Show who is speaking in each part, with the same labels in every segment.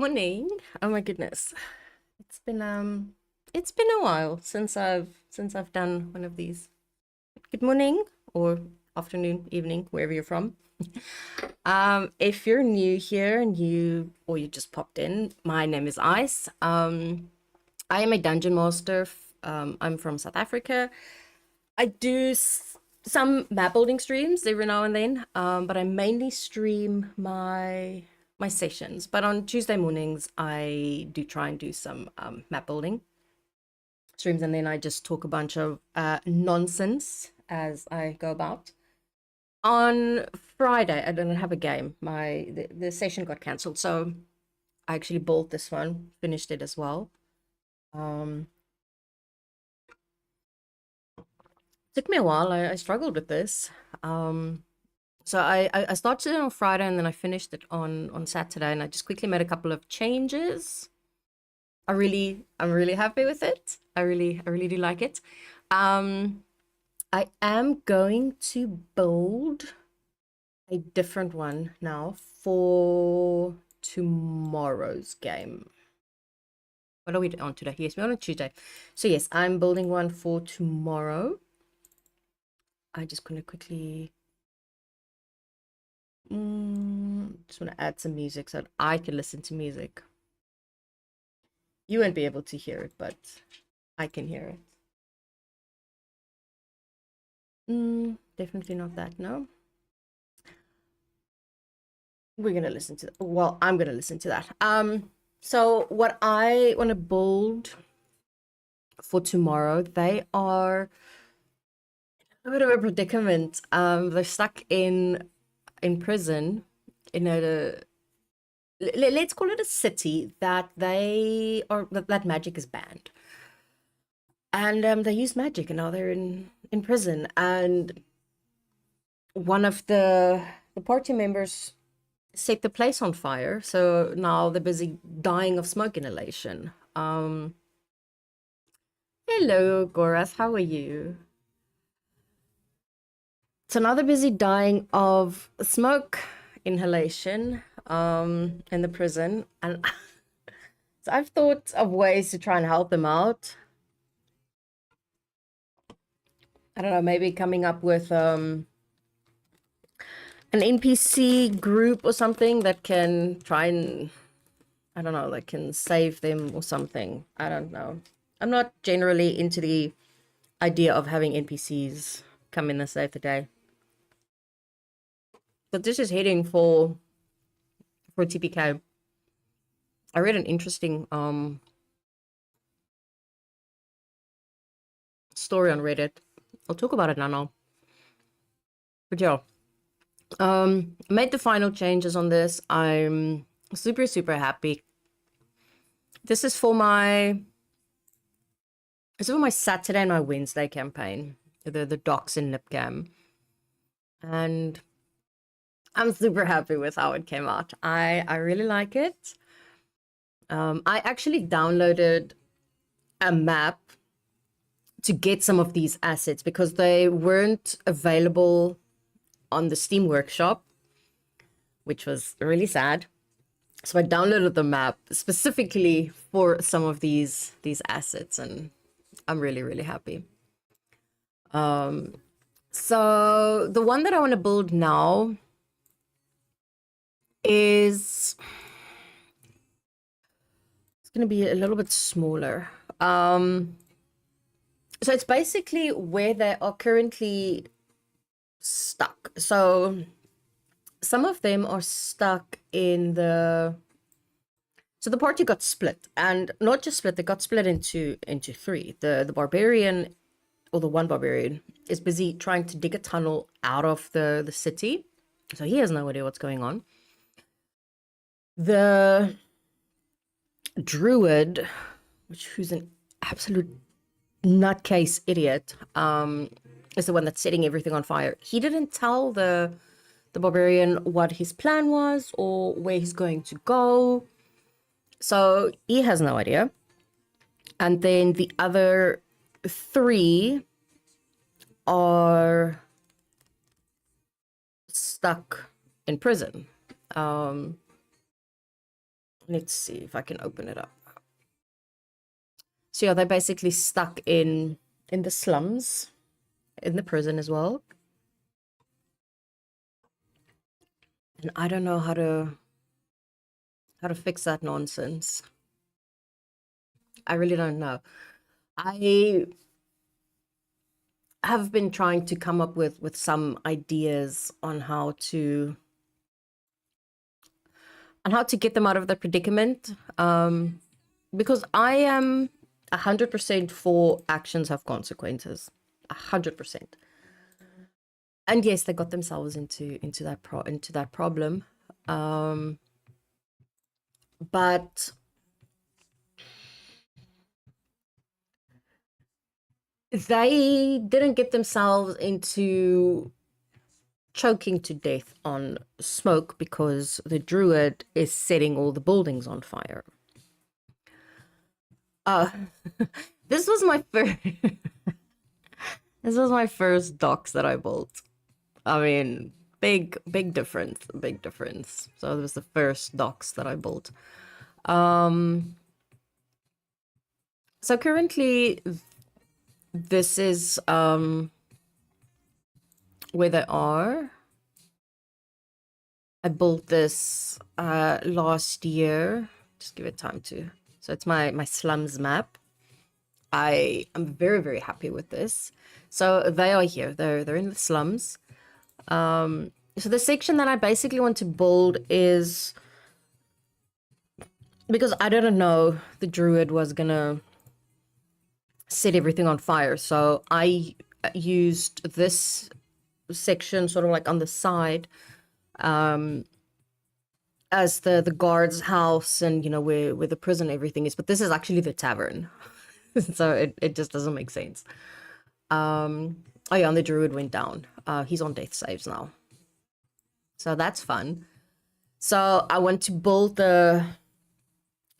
Speaker 1: Morning. Oh my goodness. It's been a while since I've done one of these. Good morning or afternoon, evening, wherever you're from. If you're new here and you just popped in, my name is Ice. I am a dungeon master. I'm from South Africa. I do some map building streams every now and then, but I mainly stream my sessions. But on Tuesday mornings, I do try and do some map building streams, and then I just talk a bunch of nonsense as I go about. On Friday, I didn't have a game. The session got cancelled, so I actually bought this one, finished it as well. Um, Took me a while. I struggled with this. So I started it on Friday and then I finished it on Saturday, and I just quickly made a couple of changes. I'm really happy with it. I really do like it. I am going to build a different one now for tomorrow's game. What are we on today? Yes, we're on Tuesday. So yes, I'm building one for tomorrow. I just gonna quickly just want to add some music so that I can listen to music. You won't be able to hear it, but I can hear it. Definitely not that, no. We're gonna listen to well, I'm gonna listen to that. So what I want to build for tomorrow, they are a bit of a predicament. They're stuck in prison in a let's call it a city that that magic is banned, and they use magic, and now they're in prison. And one of the party members set the place on fire, so now they're busy dying of smoke inhalation. Hello, Gorath, how are you? So now they're busy dying of smoke inhalation in the prison, and so I've thought of ways to try and help them out. I don't know, maybe coming up with an NPC group or something that can try and, I don't know, like can save them or something. I don't know. I'm not generally into the idea of having NPCs come in and save the day. But this is heading for TPK. I read an interesting story on Reddit. I'll talk about it now. But yeah. Made the final changes on this. I'm super happy. This is for my Saturday and my Wednesday campaign, the Docs in Nipcam, and I'm super happy with how it came out. I really like it. I actually downloaded a map to get some of these assets because they weren't available on the Steam Workshop, which was really sad. So I downloaded the map specifically for some of these assets, and I'm really happy. So the one that I want to build now is it's going to be a little bit smaller. So it's basically where they are currently stuck. So some of them are stuck in so the party got split, and not just split, they got split into three. The barbarian, or the one barbarian, is busy trying to dig a tunnel out of the city, so he has no idea what's going on. The druid, who's an absolute nutcase idiot, is the one that's setting everything on fire. He didn't tell the barbarian what his plan was or where he's going to go, so he has no idea. And then the other three are stuck in prison. Let's see if I can open it up. So yeah, they're basically stuck in the slums, in the prison as well. And I don't know how to fix that nonsense. I really don't know. I have been trying to come up with some ideas on how to get them out of the predicament. Because I am 100% for actions have consequences. 100%. And yes, they got themselves into that problem. But they didn't get themselves into choking to death on smoke because the druid is setting all the buildings on fire. This was my first this was my first docks that I built. I mean, big difference. So it was the first docks that I built. So currently this is where they are. I built this last year. Just give it time to. So it's my slums map. I am very happy with this. So they are here. They're in the slums. So the section that I basically want to build is because I didn't know the druid was gonna set everything on fire. So I used this section sort of like on the side as the guard's house and, you know, where the prison everything is. But this is actually the tavern. So it just doesn't make sense. Oh yeah, and the druid went down. He's on death saves now. So that's fun. So I want to build the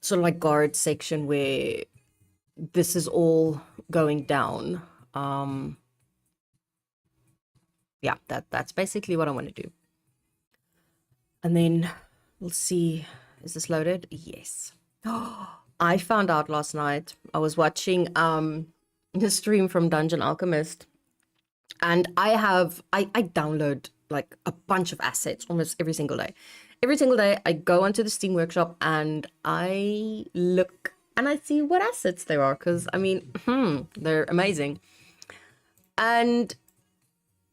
Speaker 1: sort of like guard section where this is all going down. Yeah, that's basically what I want to do. And then we'll see. Is this loaded? Yes. I found out last night. I was watching the stream from Dungeon Alchemist, and I download like a bunch of assets almost every single day. Every single day I go onto the Steam Workshop and I look and I see what assets there are, because I mean, they're amazing. And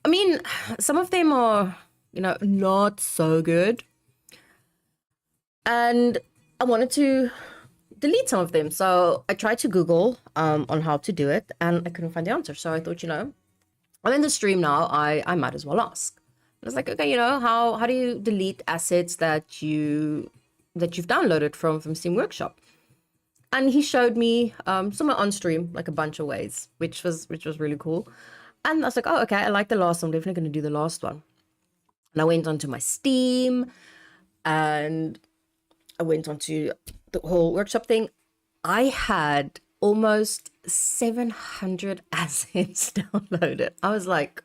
Speaker 1: I mean, some of them are, you know, not so good. And I wanted to delete some of them. So I tried to Google on how to do it, and I couldn't find the answer. So I thought, you know, I'm in the stream now, I might as well ask. I was like, okay, you know, how do you delete assets that you've downloaded from Steam Workshop? And he showed me somewhere on stream like a bunch of ways, which was really cool. And I was like, oh, okay, I like the last one. I'm definitely going to do the last one. And I went onto my Steam and I went onto the whole workshop thing. I had almost 700 assets downloaded. I was like,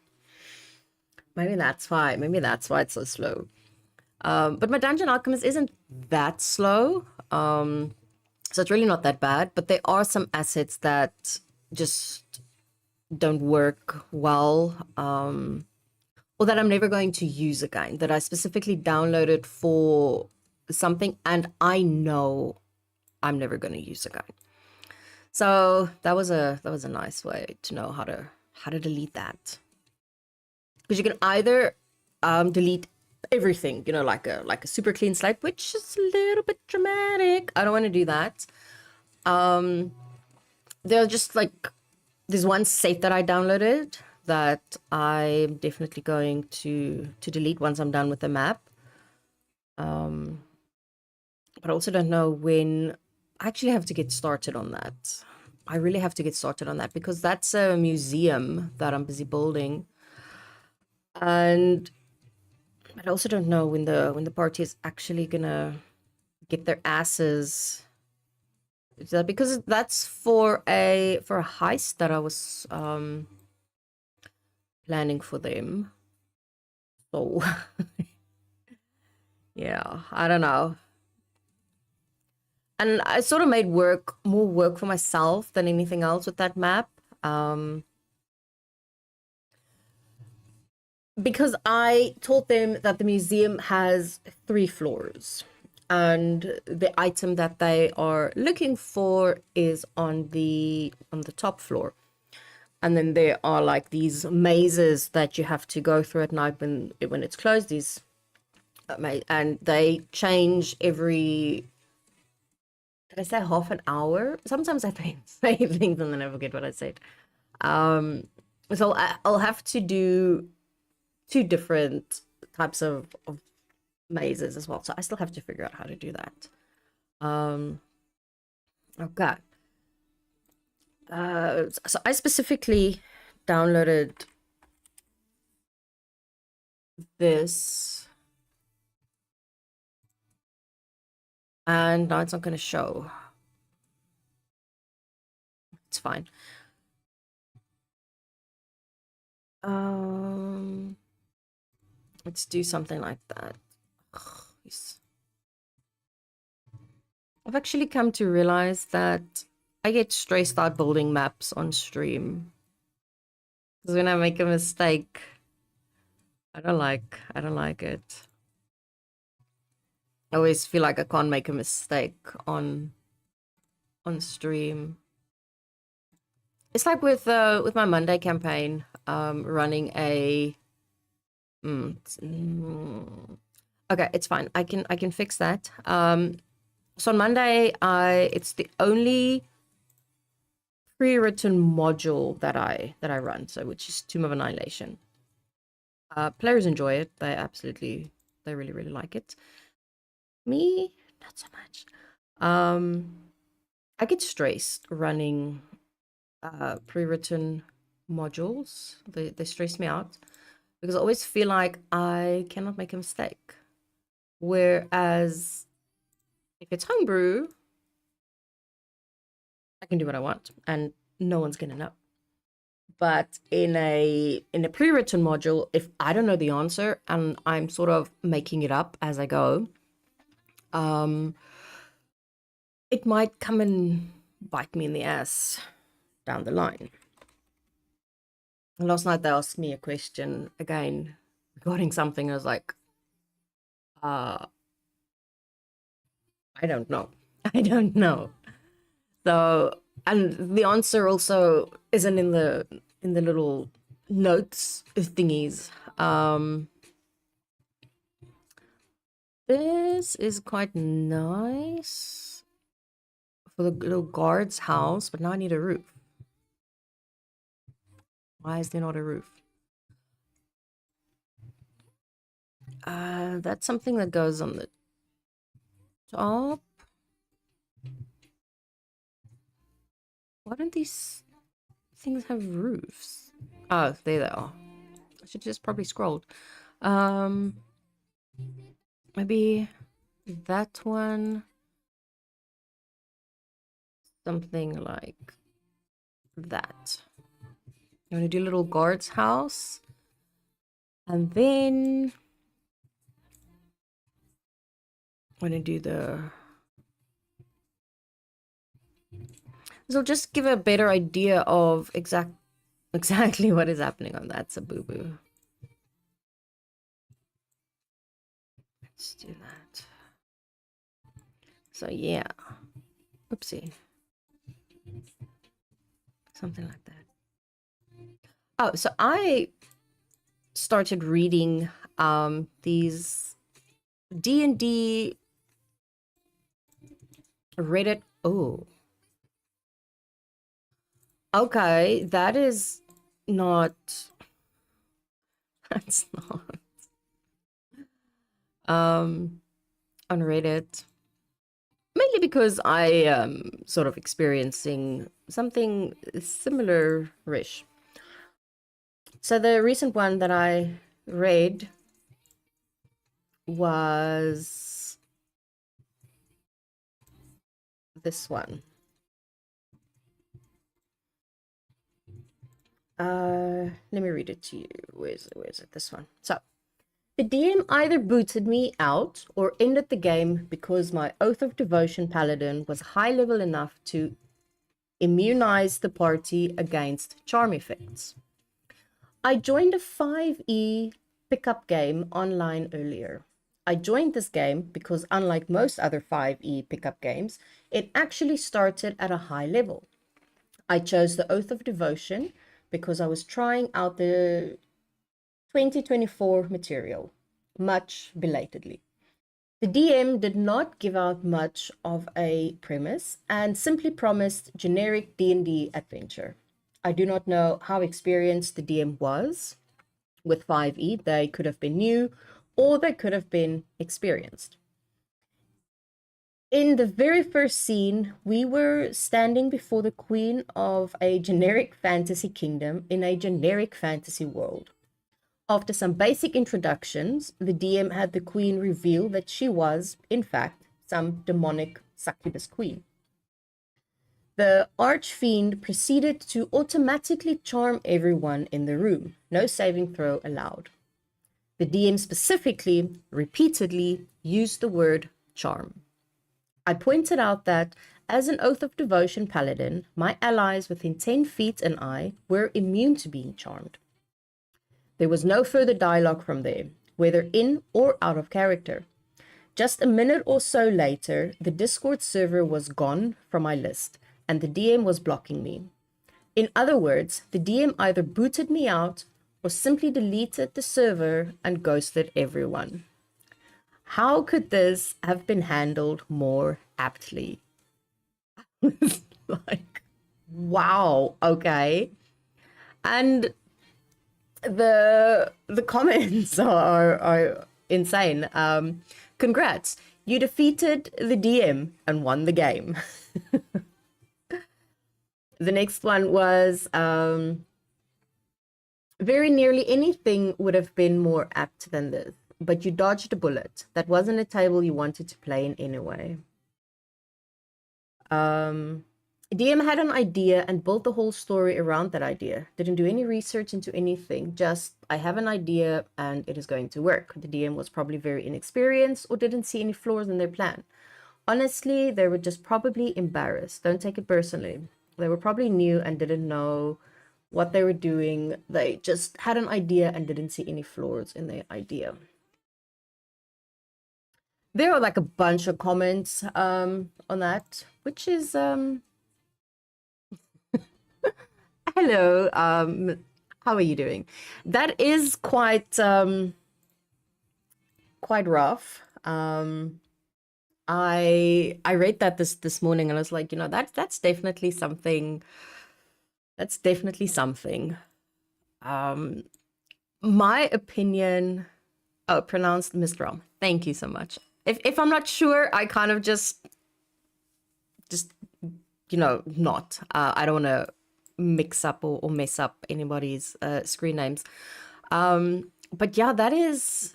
Speaker 1: maybe that's why. Maybe that's why it's so slow. But my Dungeon Alchemist isn't that slow. So it's really not that bad. But there are some assets that just don't work well. Or that I'm never going to use again. That I specifically downloaded for something and I know I'm never going to use again. So that was a nice way to know how to delete that. Because you can either delete everything, you know, like a super clean slate, which is a little bit dramatic. I don't want to do that. They're just like, there's one save that I downloaded that I'm definitely going to delete once I'm done with the map. But I also don't know when. I actually have to get started on that. I really have to get started on that because that's a museum that I'm busy building. And I also don't know when the party is actually gonna get their asses. Because that's for a heist that I was planning for them. So yeah, I don't know. And I sort of made more work for myself than anything else with that map. Because I told them that the museum has 3 floors, and the item that they are looking for is on the top floor. And then there are like these mazes that you have to go through at night when it's closed. These and they change every, did I say half an hour? Sometimes I say things and then I forget what I said. So I'll have to do 2 different types of mazes as well. So I still have to figure out how to do that. Okay. So I specifically downloaded this, and now it's not going to show. It's fine. Let's do something like that. Ugh, I've actually come to realize that I get stressed out building maps on stream. Because when I make a mistake, I don't like it. I always feel like I can't make a mistake on stream. It's like with my Monday campaign, running a okay, it's fine. I can fix that. So on Monday, it's the only pre-written module that I run, so which is Tomb of Annihilation. Players enjoy it. They really like it. Me, not so much. I get stressed running pre-written modules. They stress me out because I always feel like I cannot make a mistake. Whereas if it's homebrew, I can do what I want and no one's gonna know. But in a pre-written module, if I don't know the answer and I'm sort of making it up as I go, it might come and bite me in the ass down the line. Last night they asked me a question again regarding something. I was like, I don't know. I don't know. So, and the answer also isn't in the little notes thingies. This is quite nice for the little guard's house, but now I need a roof. Why is there not a roof? That's something that goes on the top. Why don't these things have roofs? Oh, there they are. I should just probably scrolled. Maybe that one. Something like that. I'm gonna do a little guard's house. And then I'm gonna do the... This will just give a better idea of exactly what is happening on that. It's a boo-boo. Let's do that. So yeah. Oopsie. Something like that. Oh, so I started reading these D&D Reddit. Oh. Okay, that is not... That's not... On Reddit. Mainly because I am sort of experiencing something similar-ish. So the recent one that I read was this one. Let me read it to you. Where is it? This one. So The DM either booted me out or ended the game because my Oath of Devotion paladin was high level enough to immunize the party against charm effects. I joined a 5e pickup game online earlier. I joined this game because, unlike most other 5e pickup games, it actually started at a high level. I chose the Oath of Devotion because I was trying out the 2024 material, much belatedly. The DM did not give out much of a premise and simply promised generic D&D adventure. I do not know how experienced the DM was with 5e. They could have been new or they could have been experienced. In the very first scene, we were standing before the queen of a generic fantasy kingdom in a generic fantasy world. After some basic introductions, the DM had the queen reveal that she was, in fact, some demonic succubus queen. The archfiend proceeded to automatically charm everyone in the room, no saving throw allowed. The DM specifically, repeatedly, used the word charm. I pointed out that, as an Oath of Devotion paladin, my allies within 10 feet and I were immune to being charmed. There was no further dialogue from there, whether in or out of character. Just a minute or so later, the Discord server was gone from my list, and the DM was blocking me. In other words, the DM either booted me out or simply deleted the server and ghosted everyone. How could this have been handled more aptly? Like, wow, okay. And the comments are insane. Congrats, you defeated the DM and won the game. The next one was very nearly anything would have been more apt than this, but you dodged a bullet. That wasn't a table you wanted to play in anyway. DM had an idea and built the whole story around that idea. Didn't do any research into anything. Just, I have an idea and it is going to work. The DM was probably very inexperienced or didn't see any flaws in their plan. Honestly, they were just probably embarrassed. Don't take it personally. They were probably new and didn't know what they were doing. They just had an idea and didn't see any flaws in their idea. There are like a bunch of comments on that, which is hello, how are you doing? That is quite rough. I read that this morning and I was like, you know, that's definitely something. That's definitely something. My opinion, oh, pronounced Mistral. Thank you so much. If I'm not sure, I kind of just you know, not. I don't want to mix up or mess up anybody's screen names. But yeah, that's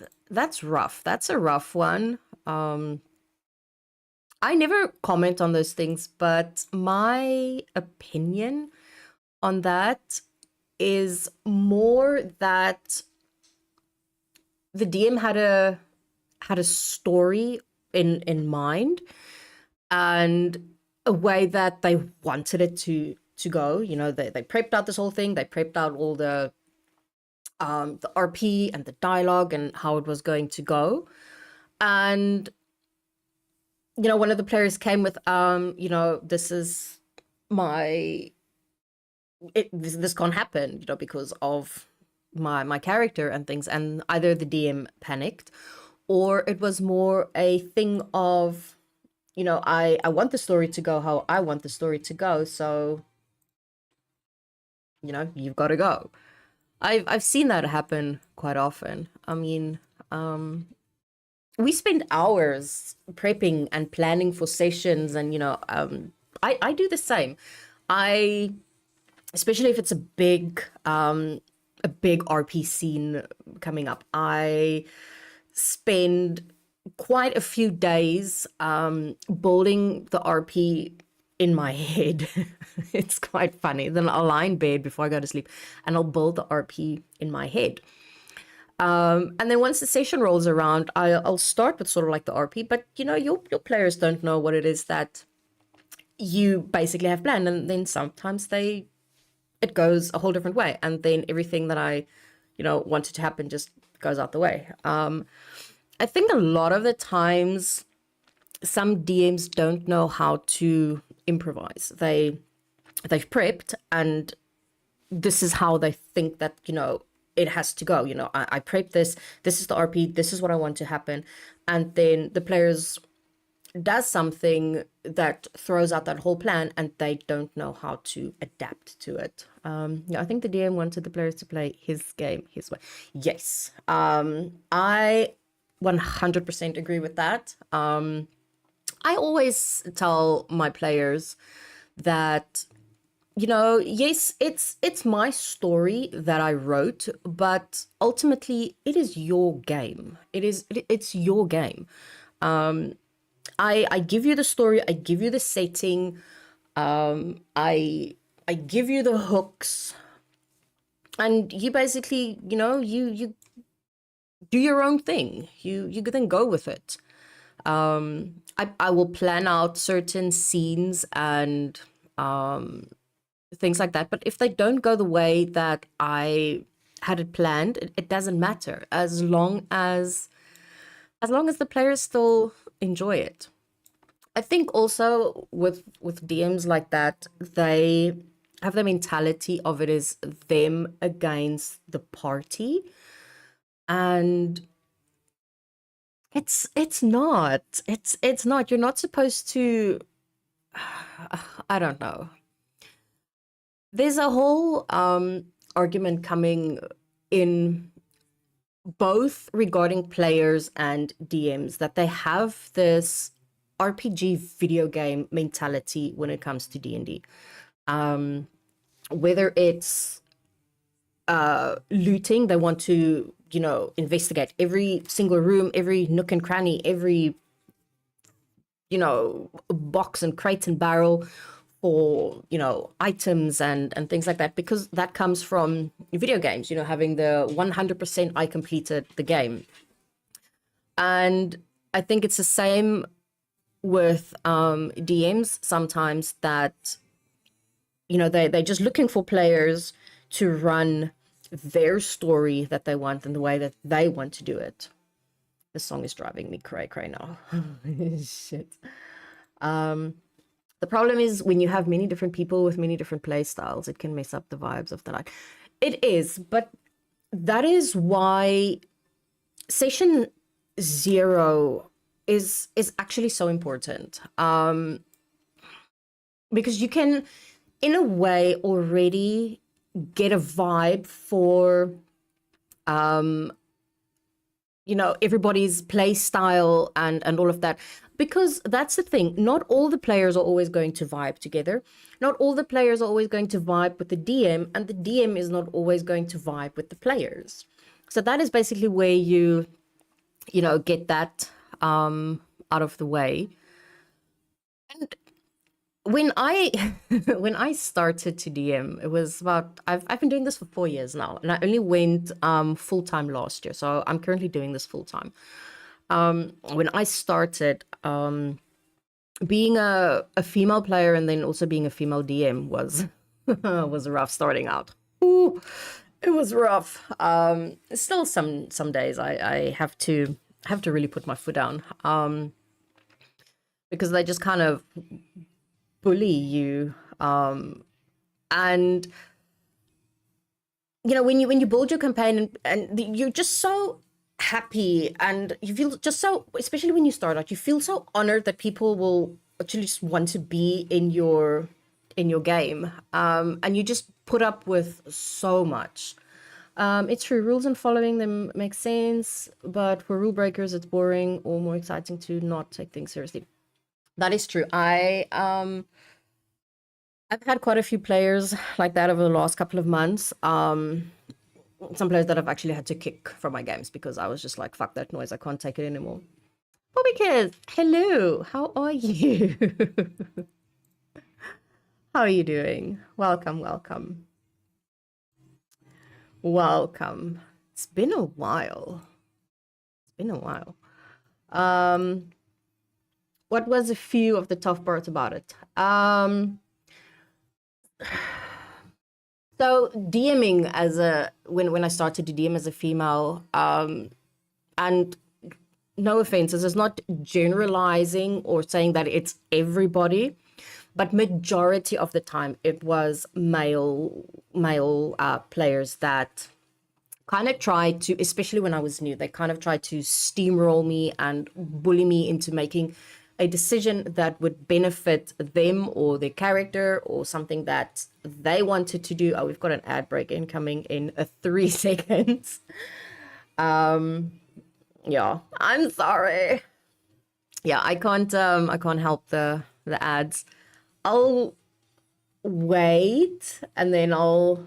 Speaker 1: rough. That's a rough one. I never comment on those things, but my opinion on that is more that the DM had a story in mind and a way that they wanted it to go. You know, they prepped out this whole thing. They prepped out all the RP and the dialogue and how it was going to go. And you know, one of the players came with you know, this is this can't happen, you know, because of my character and things. And either the DM panicked or it was more a thing of, you know, I want the story to go how I want the story to go, so you know, you've got to go. I've seen that happen quite often. I mean, we spend hours prepping and planning for sessions, and you know, I do the same. Especially if it's a big RP scene coming up, I spend quite a few days building the RP in my head. It's quite funny. Then I'll lie in bed before I go to sleep and I'll build the RP in my head. And then once the session rolls around, I'll start with sort of like the RP, but your players don't know what it is that you basically have planned, and then sometimes it goes a whole different way, and then everything that I wanted to happen just goes out the way. I think a lot of the times some DMs don't know how to improvise. They've prepped, and this is how they think that it has to go. I prepped this is the RP, this is what I want to happen, and then the players does something that throws out that whole plan, and they don't know how to adapt to it. I think the DM wanted the players to play his game his way. Yes, I 100% agree with that. I always tell my players that yes, it's my story that I wrote, but ultimately it is your game. It's your game. I give you the story, I give you the setting, I give you the hooks, and you basically, you do your own thing. You then go with it. I will plan out certain scenes and things like that, but if they don't go the way that I had it planned, it doesn't matter, as long as the players still enjoy it. I think also with DMs like that, they have the mentality of it is them against the party, and it's not. It's not. You're not supposed to. I don't know. There's a whole argument coming in both regarding players and DMs that they have this RPG video game mentality when it comes to D&D. Whether it's looting, they want to, investigate every single room, every nook and cranny, every, box and crate and barrel for, items and things like that, because that comes from video games, having the 100% I completed the game. And I think it's the same with DMs sometimes, that they're just looking for players to run their story that they want and the way that they want to do it. This song is driving me cray now. Shit. The problem is when you have many different people with many different play styles, it can mess up the vibes of the night. It is, but that is why session 0 is actually so important. Because you can, in a way, already get a vibe for everybody's play style and all of that. Because that's the thing, not all the players are always going to vibe together. Not all the players are always going to vibe with the DM, and the DM is not always going to vibe with the players. So that is basically where you get that out of the way. And when I started to DM, it was about, I've been doing this for 4 years now, and I only went full-time last year, so I'm currently doing this full-time. When I started, being a female player and then also being a female DM was was rough starting out. Ooh, it was rough. Still some days I have to really put my foot down, because they just kind of bully you, and when you build your campaign and you're just so happy, and you feel just so, especially when you start out, you feel so honored that people will actually just want to be in your game, and you just put up with so much. It's true, rules and following them make sense, but for rule breakers it's boring or more exciting to not take things seriously. That is true. I've had quite a few players like that over the last couple of months. Some players that I've actually had to kick from my games because I was just like, fuck that noise, I can't take it anymore. Bobby Kids, hello, how are you? How are you doing? Welcome. It's been a while. It's been a while. Um, what was a few of the tough parts about it? So DMing as a when I started to DM as a female, and no offense, this is not generalizing or saying that it's everybody, but majority of the time it was male players that kind of tried to, especially when I was new, they kind of tried to steamroll me and bully me into making a decision that would benefit them or their character or something that they wanted to do. Oh, we've got an ad break incoming in 3 seconds. Yeah, I'm sorry. Yeah, I can't help the ads. I'll wait and then I'll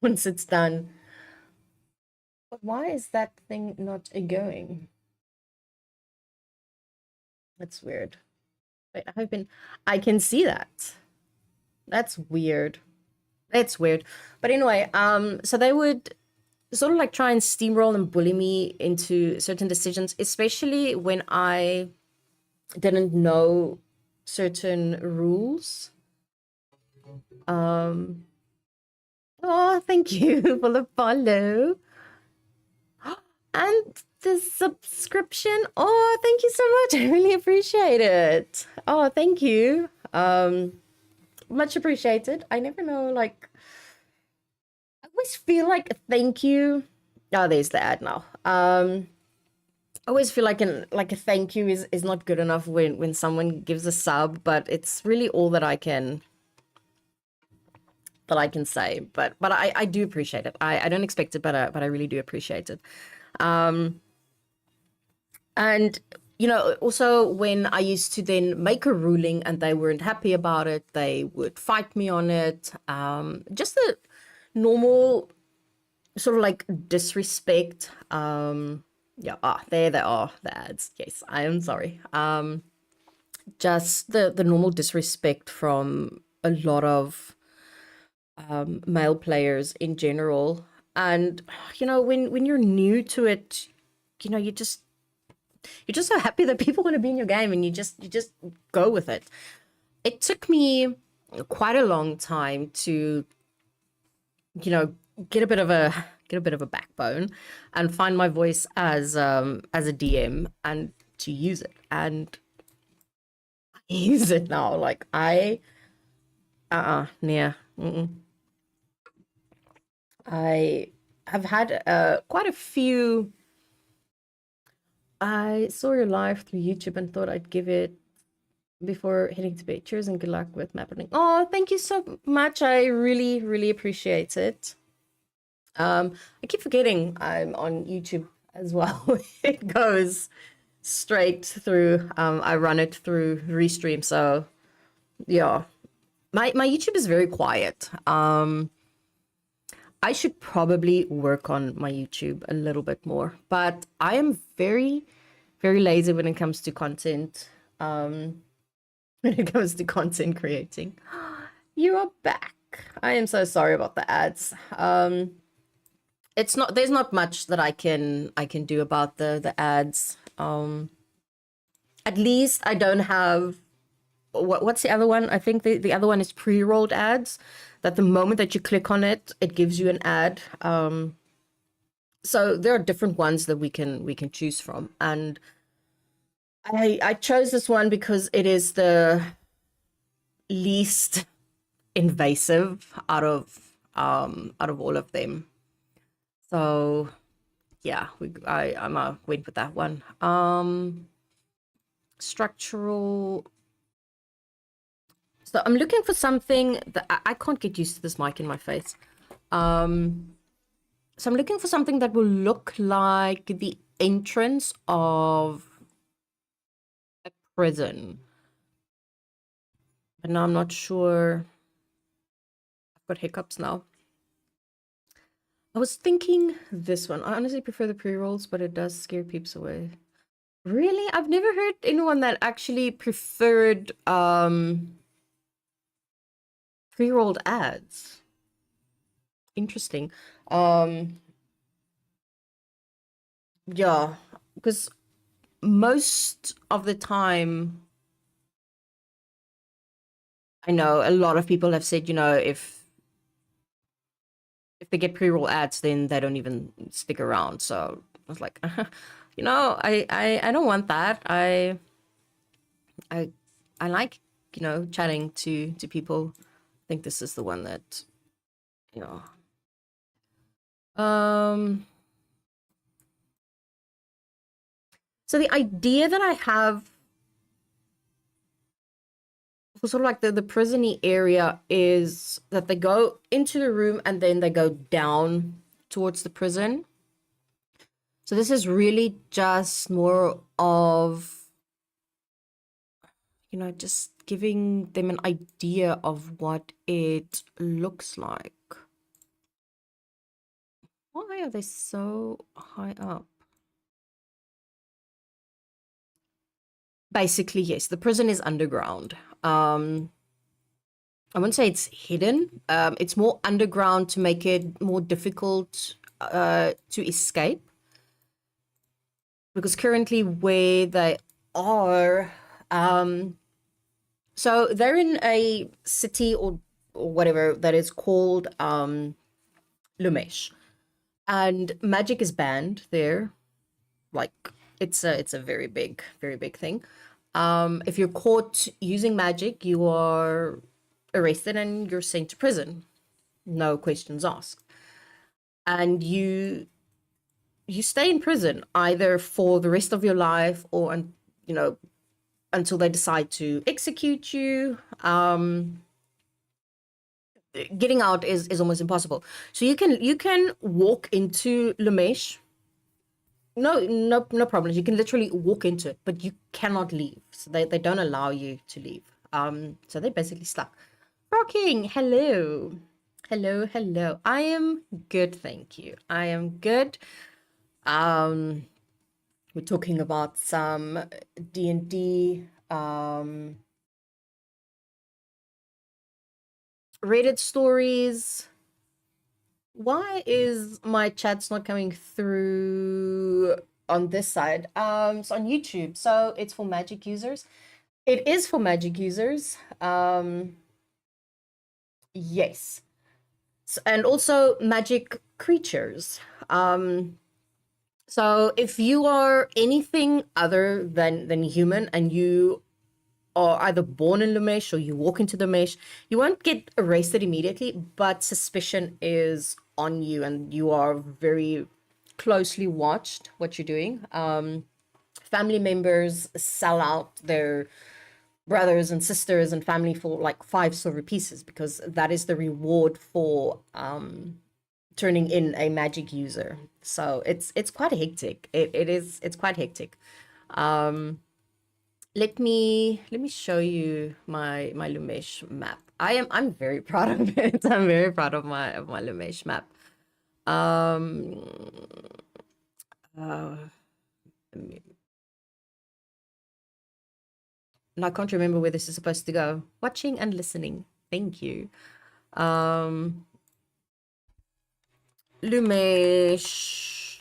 Speaker 1: once it's done. But why is that thing not going? That's weird. Wait, I'm hoping I can see that. That's weird. It's weird. But anyway, so they would sort of like try and steamroll and bully me into certain decisions, especially when I didn't know certain rules. Oh, thank you for the follow. And the subscription. Oh, thank you so much. I really appreciate it. Oh, thank you. Much appreciated. I never know, like, I always feel like a thank you. Oh, there's the ad now. I always feel like a thank you is not good enough when someone gives a sub, but it's really all that I can say. But I do appreciate it. I don't expect it, but I really do appreciate it. And you know, also when I used to then make a ruling and they weren't happy about it, they would fight me on it. Just the normal sort of like disrespect. Yeah, there they are, the ads. Yes, I am sorry. Just the normal disrespect from a lot of male players in general. And you know, when you're new to it, you know, you're just so happy that people want to be in your game and you just go with it. It took me quite a long time to, you know, get a bit of a backbone and find my voice as a DM and to use it. And I use it now. Like I yeah. I have had quite a few. I saw your live through YouTube and thought I'd give it before heading to bed. Cheers and good luck with mapping. Oh, thank you so much. I really, really appreciate it. I keep forgetting I'm on YouTube as well. It goes straight through. I run it through Restream. So yeah, my YouTube is very quiet. I should probably work on my YouTube a little bit more, but I am very, very lazy when it comes to content. When it comes to content creating. You are back. I am so sorry about the ads. It's not, there's not much that I can do about the ads. At least I don't have what's the other one? I think the other one is pre-rolled ads, that the moment that you click on it, it gives you an ad. So there are different ones that we can choose from, and I chose this one because it is the least invasive out of all of them. So yeah, I'm went with that one. Structural. So I'm looking for something that I can't get used to this mic in my face. So I'm looking for something that will look like the entrance of a prison. But now I'm not sure. I've got hiccups now. I was thinking this one. I honestly prefer the pre-rolls, but it does scare peeps away. Really? I've never heard anyone that actually preferred pre-rolled ads. interesting. Um, yeah, because most of the time, I know a lot of people have said, if they get pre-roll ads, then they don't even stick around. So I was like, I don't want that. I I like, chatting to people. I think this is the one that, you know. Um, so the idea that I have for sort of like the prisony area is that they go into the room and then they go down towards the prison. So this is really just more of, just giving them an idea of what it looks like. Why are they so high up? Basically, yes, the prison is underground. I wouldn't say it's hidden. It's more underground to make it more difficult to escape. Because currently where they are, so they're in a city or whatever that is called Lumesh, and magic is banned there. Like it's a very big thing. If you're caught using magic, you are arrested and you're sent to prison. No questions asked. And you stay in prison either for the rest of your life or you know until they decide to execute you. Getting out is almost impossible. So you can walk into Lamesh. No problems. You can literally walk into it, but you cannot leave. So they don't allow you to leave. So they're basically stuck. Rocking, hello. Hello, hello. I am good, thank you. I am good. Um, we're talking about some D&D Reddit stories. Why is my chats not coming through on this side? It's on YouTube, so it's for magic users. It is for magic users. Yes. And also magic creatures. So if you are anything other than human and you are either born in Lumesh or you walk into the mesh, you won't get arrested immediately, but suspicion is on you and you are very closely watched what you're doing. Family members sell out their brothers and sisters and family for like 5 silver pieces because that is the reward for turning in a magic user. So it's quite hectic. It's quite hectic. Um, let me show you my Lumesh map. I'm very proud of it. I'm very proud of my Lumesh map. Um, uh, and I can't remember where this is supposed to go. Watching and listening. Thank you. Um, Lumesh,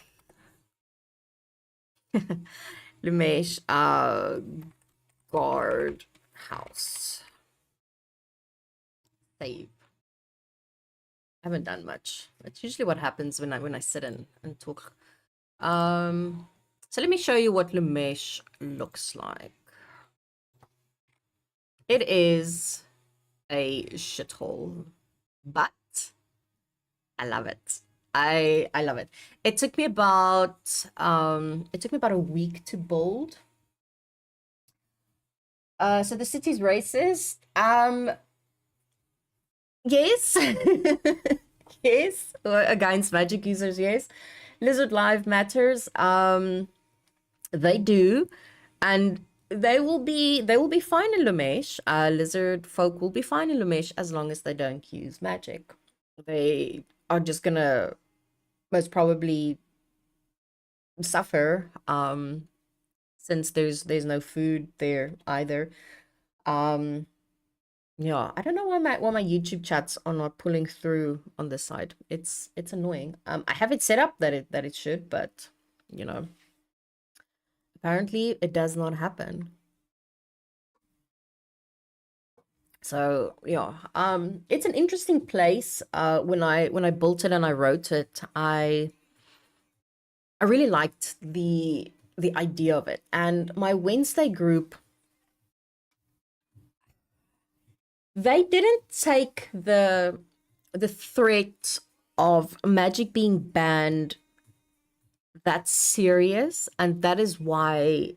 Speaker 1: Lumesh, guard house. Save. I haven't done much. That's usually what happens when I sit and talk. So let me show you what Lumesh looks like. It is a shithole, but I love it. I love it. It took me about a week to build. So the city's racist. Yes. Yes. Or against magic users, yes. Lizard life matters. They do, and they will be fine in Lumesh. Lizard folk will be fine in Lumesh as long as they don't use magic. They are just gonna most probably suffer, since there's no food there either. Um, Yeah, I don't know why my YouTube chats are not pulling through on this side. It's annoying. I have it set up that it should, but you know, apparently it does not happen. So yeah, it's an interesting place. When I built it and I wrote it, I really liked the idea of it. And my Wednesday group, they didn't take the threat of magic being banned that serious, and that is why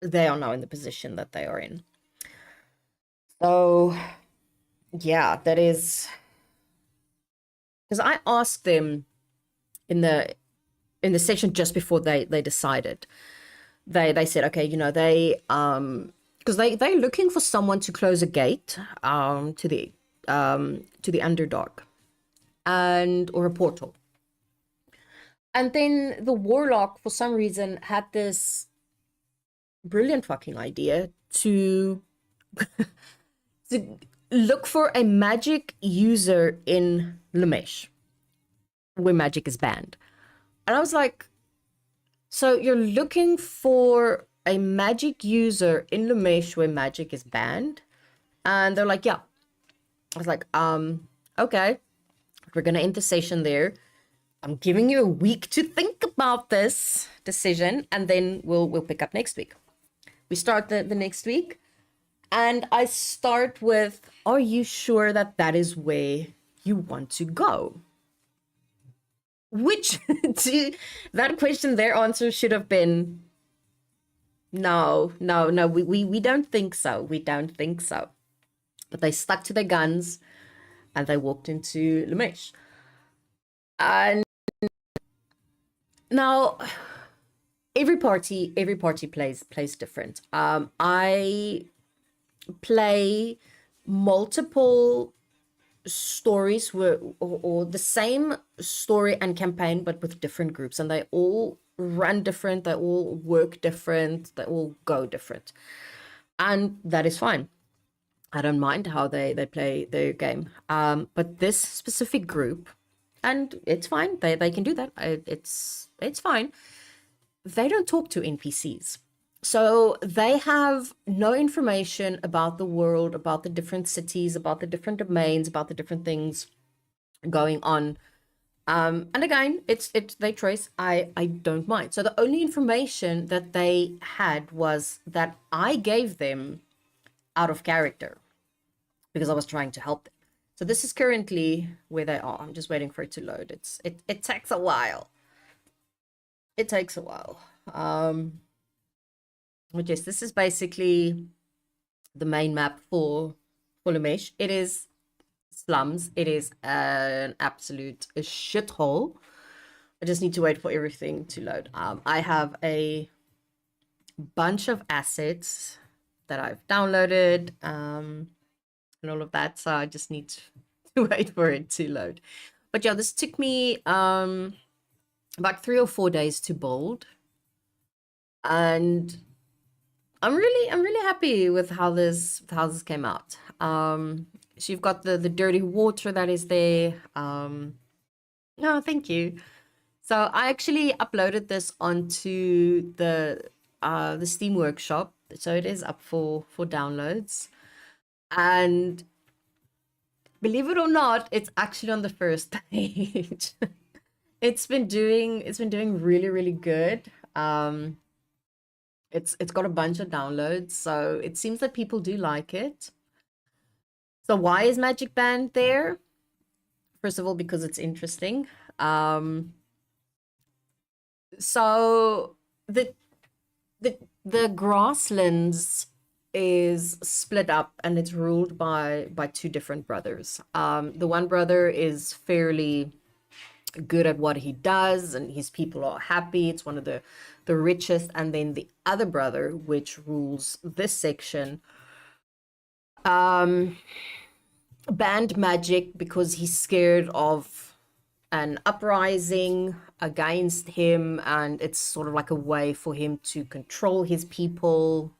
Speaker 1: they are now in the position that they are in. So yeah, that is because I asked them in the section just before they decided. They said, okay, because they're looking for someone to close a gate to the underdog and or a portal. And then the warlock for some reason had this brilliant fucking idea to to look for a magic user in Lamesh where magic is banned. And I was like, so you're looking for a magic user in Lamesh where magic is banned? And they're like, yeah. I was like, okay, we're gonna end the session there. I'm giving you a week to think about this decision, and then we'll pick up next week. We start the next week, and I start with, are you sure that that is where you want to go? Which to that question, their answer should have been no, no, no, we don't think so. We don't think so. But they stuck to their guns and they walked into Lamesh. And now every party plays different. I play multiple stories or the same story and campaign but with different groups, and they all run different, they all work different, they all go different, and that is fine. I don't mind how they play their game, but this specific group, and it's fine, they can do that. It's fine. They don't talk to NPCs. So they have no information about the world, about the different cities, about the different domains, about the different things going on. And again, it's their choice. I don't mind. So the only information that they had was that I gave them out of character because I was trying to help them. So this is currently where they are. I'm just waiting for it to load. It takes a while. It takes a while. But yes, this is basically the main map for Lamesh. It is slums. It is an absolute shithole. I just need to wait for everything to load. I have a bunch of assets that I've downloaded and all of that, so I just need to wait for it to load. But yeah, this took me about 3 or 4 days to build, and I'm really happy with how this came out. So you've got the dirty water that is there. No, thank you. So I actually uploaded this onto the Steam Workshop, so it is up for downloads. And believe it or not, it's actually on the first page. It's been doing really good. It's got a bunch of downloads, so it seems that people do like it. So why is Magic Band there? First of all, because it's interesting. So the the grasslands is split up and it's ruled by two different brothers. The one brother is fairly good at what he does and his people are happy. It's one of the richest. And then the other brother, which rules this section, banned magic because he's scared of an uprising against him, and it's sort of like a way for him to control his people.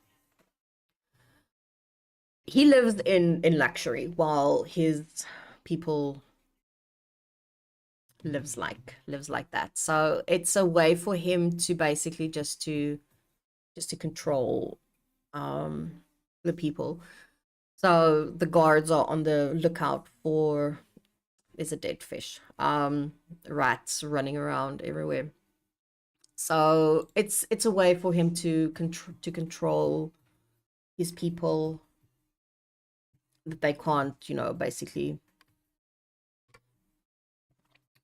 Speaker 1: he lives in luxury while his people lives like that. So it's a way for him to basically just to control the people. So the guards are on the lookout for is a dead fish, rats running around everywhere. So it's a way for him to control his people, that they can't, basically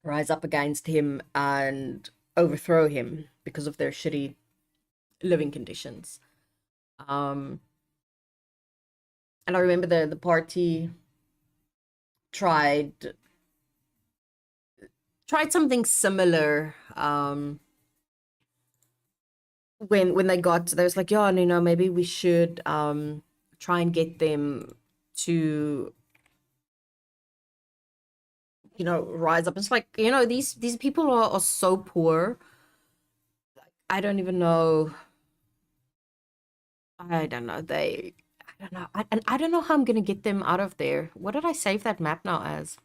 Speaker 1: rise up against him and overthrow him because of their shitty living conditions. Um, and I remember the party tried tried something similar. When they got, there was like, yeah, no, maybe we should try and get them to rise up. It's like, these people are so poor. I don't even know. I don't know. I don't know. And I don't know how I'm gonna get them out of there. What did I save that map now as?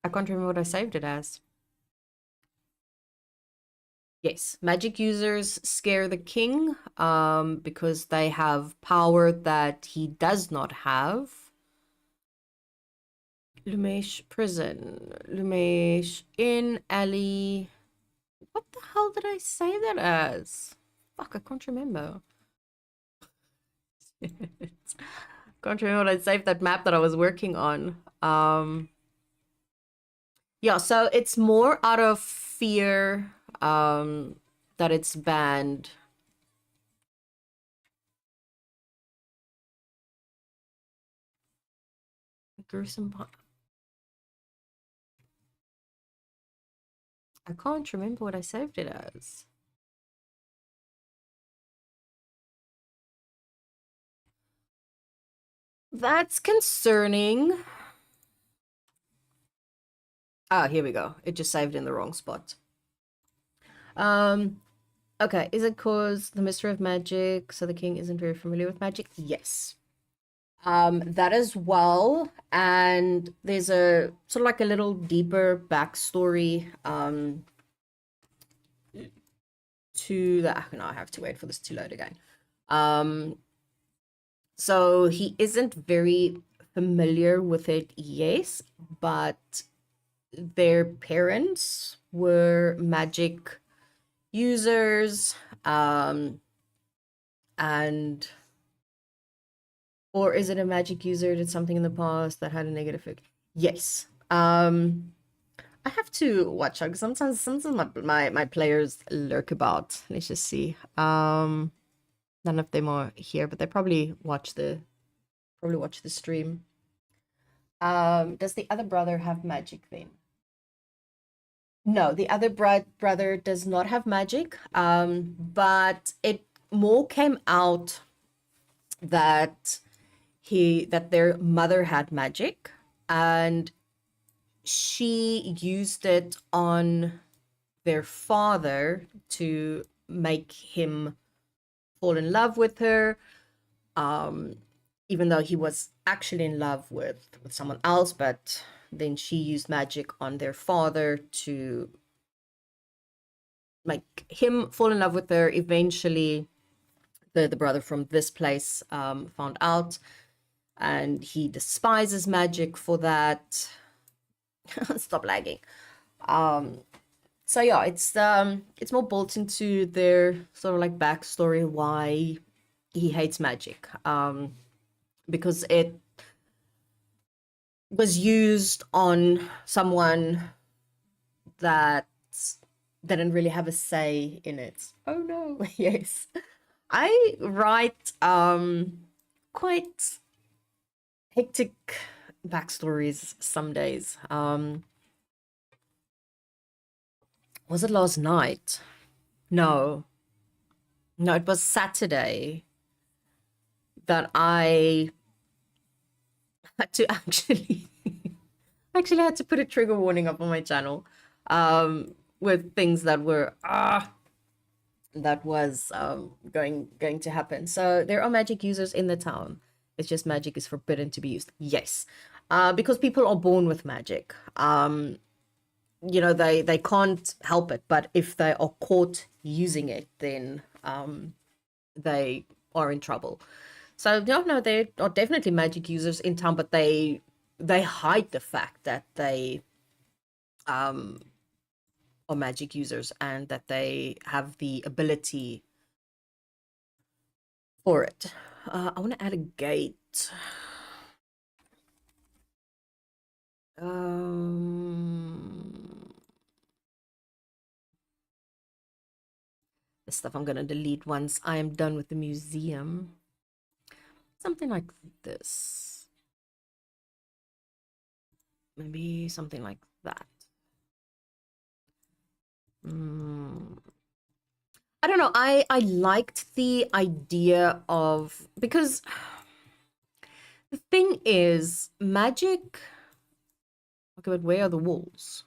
Speaker 1: I can't remember what I saved it as. Yes, magic users scare the king because they have power that he does not have. Lumesh prison. Lumesh in alley. What the hell did I save that as? Fuck, I can't remember. Can't remember what I saved that map that I was working on. Yeah, so it's more out of fear that it's banned. Gruesome. I can't remember what I saved it as. That's concerning. Ah, here we go. It just saved in the wrong spot. Okay, is it cause the mystery of magic, so the king isn't very familiar with magic? Yes. That as well, and there's a sort of like a little deeper backstory to that. No, I have to wait for this to load again. So he isn't very familiar with it, yes, but their parents were magic users, and or is it a magic user did something in the past that had a negative effect? Yes. I have to watch out because sometimes my players lurk about. Let's just see. None of them are here, but they probably watch the stream. Does the other brother have magic then? No, the other brother does not have magic. But it more came out that their mother had magic, and she used it on their father to make him fall in love with her, even though he was actually in love with someone else. But then she used magic on their father to make him fall in love with her. Eventually, the brother from this place found out, and he despises magic for that. Stop lagging. So yeah, it's more built into their sort of like backstory why he hates magic. Because it was used on someone that didn't really have a say in it. Oh no, yes. I write quite hectic backstories some days. Was it last night? No. No, it was Saturday that I had to actually had to put a trigger warning up on my channel with things that were that was going to happen. So there are magic users in the town. It's just magic is forbidden to be used. Yes, because people are born with magic. They can't help it. But if they are caught using it, then they are in trouble. So no, there are definitely magic users in town, but they hide the fact that they are magic users and that they have the ability for it. I want to add a gate. This stuff I'm going to delete once I am done with the museum. Something like this. Maybe something like that. I don't know. I liked the idea of, because the thing is, magic. Okay, but where are the walls?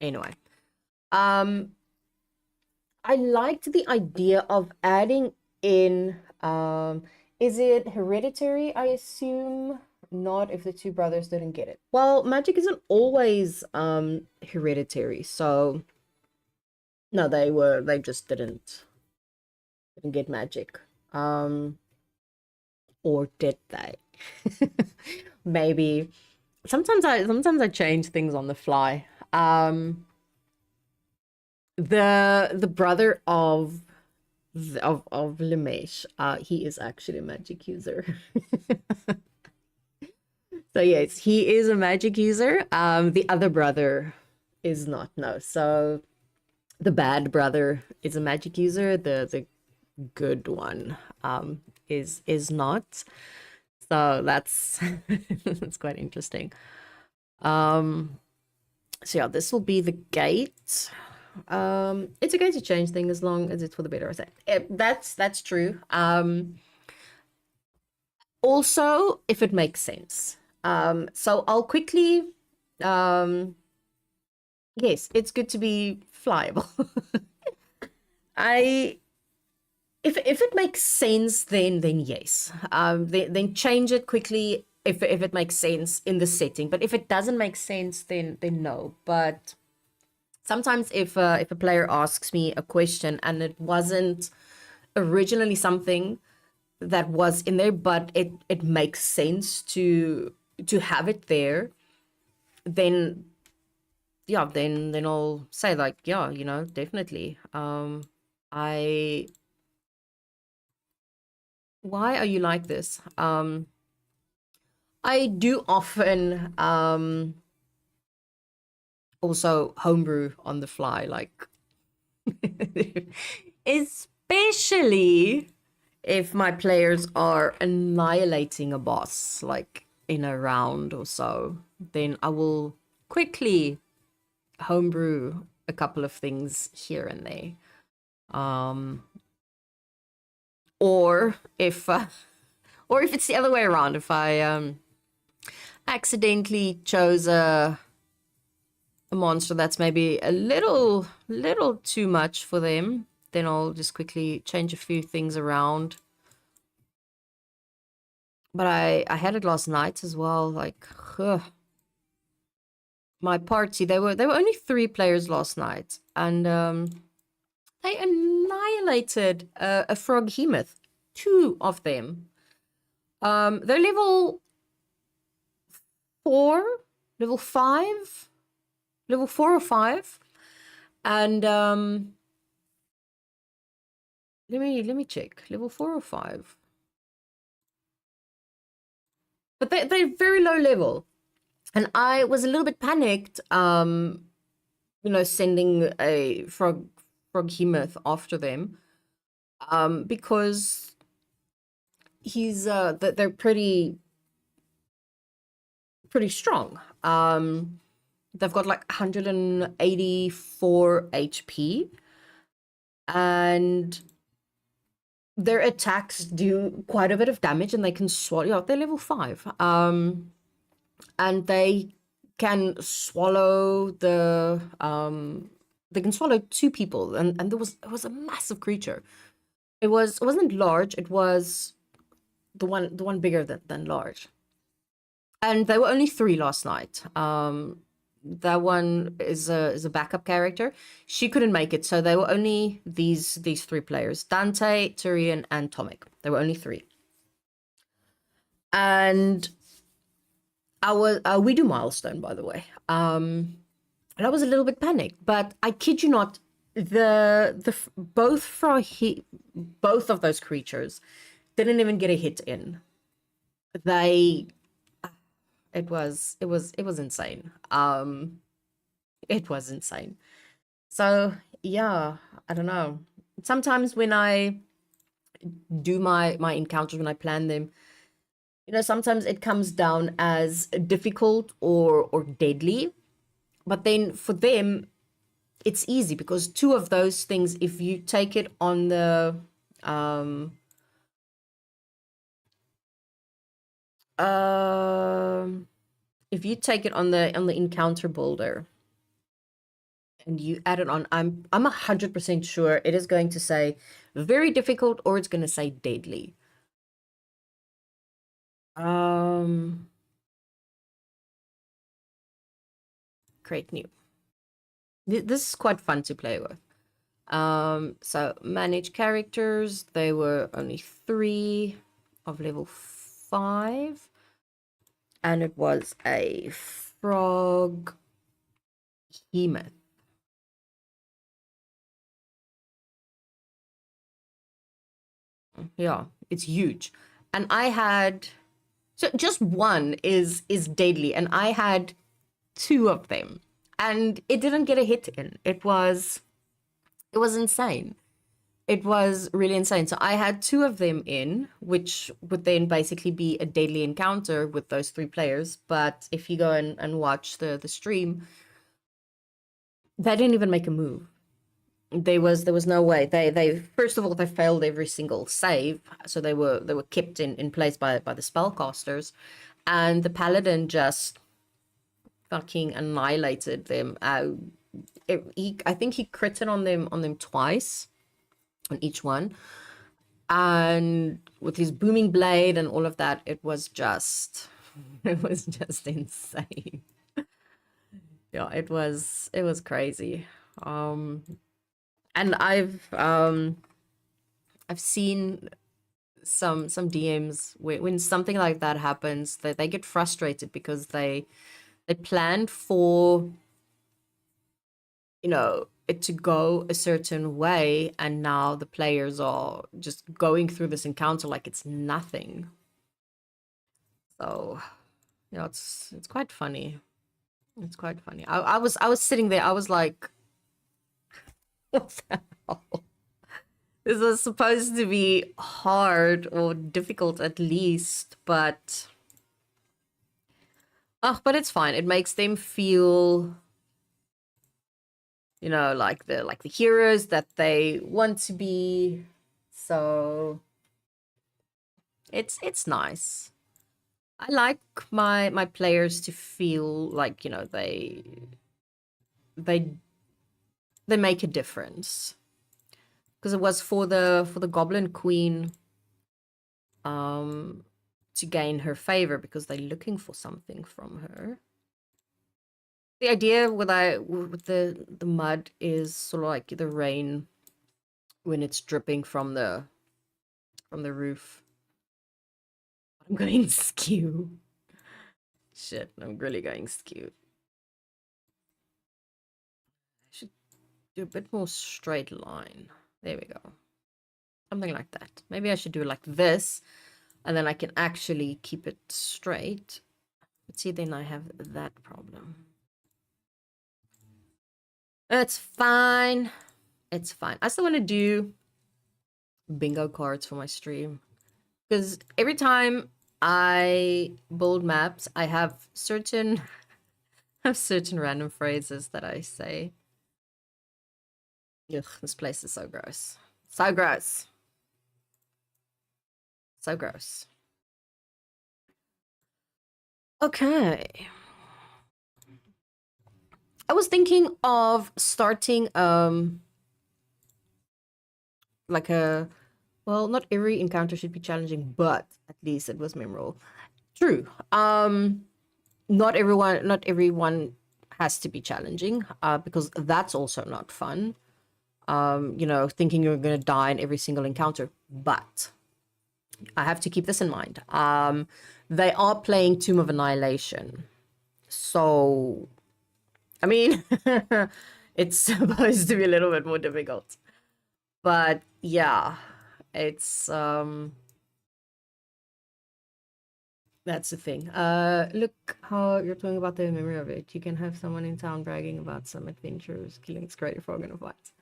Speaker 1: Anyway, I liked the idea of adding in. Is it hereditary? I assume not. If the two brothers didn't get it. Well, magic isn't always hereditary, so no, they just didn't get magic. Or did they? Maybe. Sometimes I change things on the fly. The brother of Limesh, he is actually a magic user. So yes, he is a magic user. The other brother is not, no. So the bad brother is a magic user. The good one is not. So that's that's quite interesting. So yeah, this will be the gate. It's okay to change things as long as it's for the better. I say that's true. Also, if it makes sense. So I'll quickly. Yes, it's good to be flyable. I if it makes sense, then yes. Then change it quickly if it makes sense in the setting. But if it doesn't make sense, then no. But sometimes if a player asks me a question and it wasn't originally something that was in there, but it makes sense to have it there, then yeah, then I'll say like, yeah, definitely. I Why are you like this? I do often also homebrew on the fly, like especially if my players are annihilating a boss, like in a round or so, then I will quickly homebrew a couple of things here and there. Or if it's the other way around, if I accidentally chose a monster that's maybe a little too much for them, then I'll just quickly change a few things around. But I had it last night as well, like my party, they were only 3 players last night, and they annihilated a froghemoth, 2 of them. They're level 4, level 5, level 4 or 5, and let me check, level 4 or 5. But they're very low level, and I was a little bit panicked, sending a froghemoth after them, because they're pretty strong. They've got like 184 HP, and their attacks do quite a bit of damage, and they can swallow. They're level 5, and they can swallow the they can swallow two people, and it was a massive creature. It wasn't large. It was the one bigger than large. And there were only three last night. That one is a backup character. She couldn't make it, so there were only these three players: Dante, Tyrion, and Tomic. There were only three. And our we do milestone, by the way. And I was a little bit panicked, but I kid you not, both of those creatures didn't even get a hit in. They it was insane. It was insane. So yeah, I don't know. Sometimes when I do my encounters, when I plan them, sometimes it comes down as difficult or deadly. But then for them, it's easy because two of those things, if you take it on the if you take it on the encounter builder and you add it on, I'm 100% sure it is going to say very difficult or it's going to say deadly. Create new. This is quite fun to play with. So manage characters. They were only 3 of level 5. And it was a frog behemoth. Yeah, it's huge. And I had, so just one is deadly, and I had 2 of them. And it didn't get a hit in. It was insane. It was really insane. So I had 2 of them in, which would then basically be a deadly encounter with those 3 players. But if you go and watch the stream, they didn't even make a move. There was no way. They first of all, they failed every single save, so they were kept in place by the spellcasters, and the paladin just fucking annihilated them. I think he critted on them twice, on each one, and with his booming blade and all of that, it was just insane. Yeah, it was crazy. And I've seen some DMs when something like that happens, they get frustrated because they planned for it to go a certain way, and now the players are just going through this encounter like it's nothing. So it's quite funny. It's quite funny. I was sitting there, I was like, what the hell? This was supposed to be hard or difficult at least, but but it's fine. It makes them feel like the heroes that they want to be. So it's nice. I like my players to feel like, they make a difference. Because it was for the Goblin Queen to gain her favor, because they're looking for something from her. The idea with the mud is sort of like the rain when it's dripping from the roof. I'm going skew. Shit, I'm really going skew. I should do a bit more straight line. There we go. Something like that. Maybe I should do it like this, and then I can actually keep it straight. But see, then I have that problem. It's fine. It's fine. I still want to do bingo cards for my stream, because every time I build maps, I have certain random phrases that I say. Ugh, this place is so gross. So gross. So gross. Okay. I was thinking of starting like a, well, not every encounter should be challenging, but at least it was memorable. True. Not everyone has to be challenging, because that's also not fun. Thinking you're gonna die in every single encounter. But I have to keep this in mind. They are playing Tomb of Annihilation. So I mean, it's supposed to be a little bit more difficult. But yeah, it's that's the thing. Look how you're talking about the memory of it. You can have someone in town bragging about some adventures, killing Scary Frog in a fight.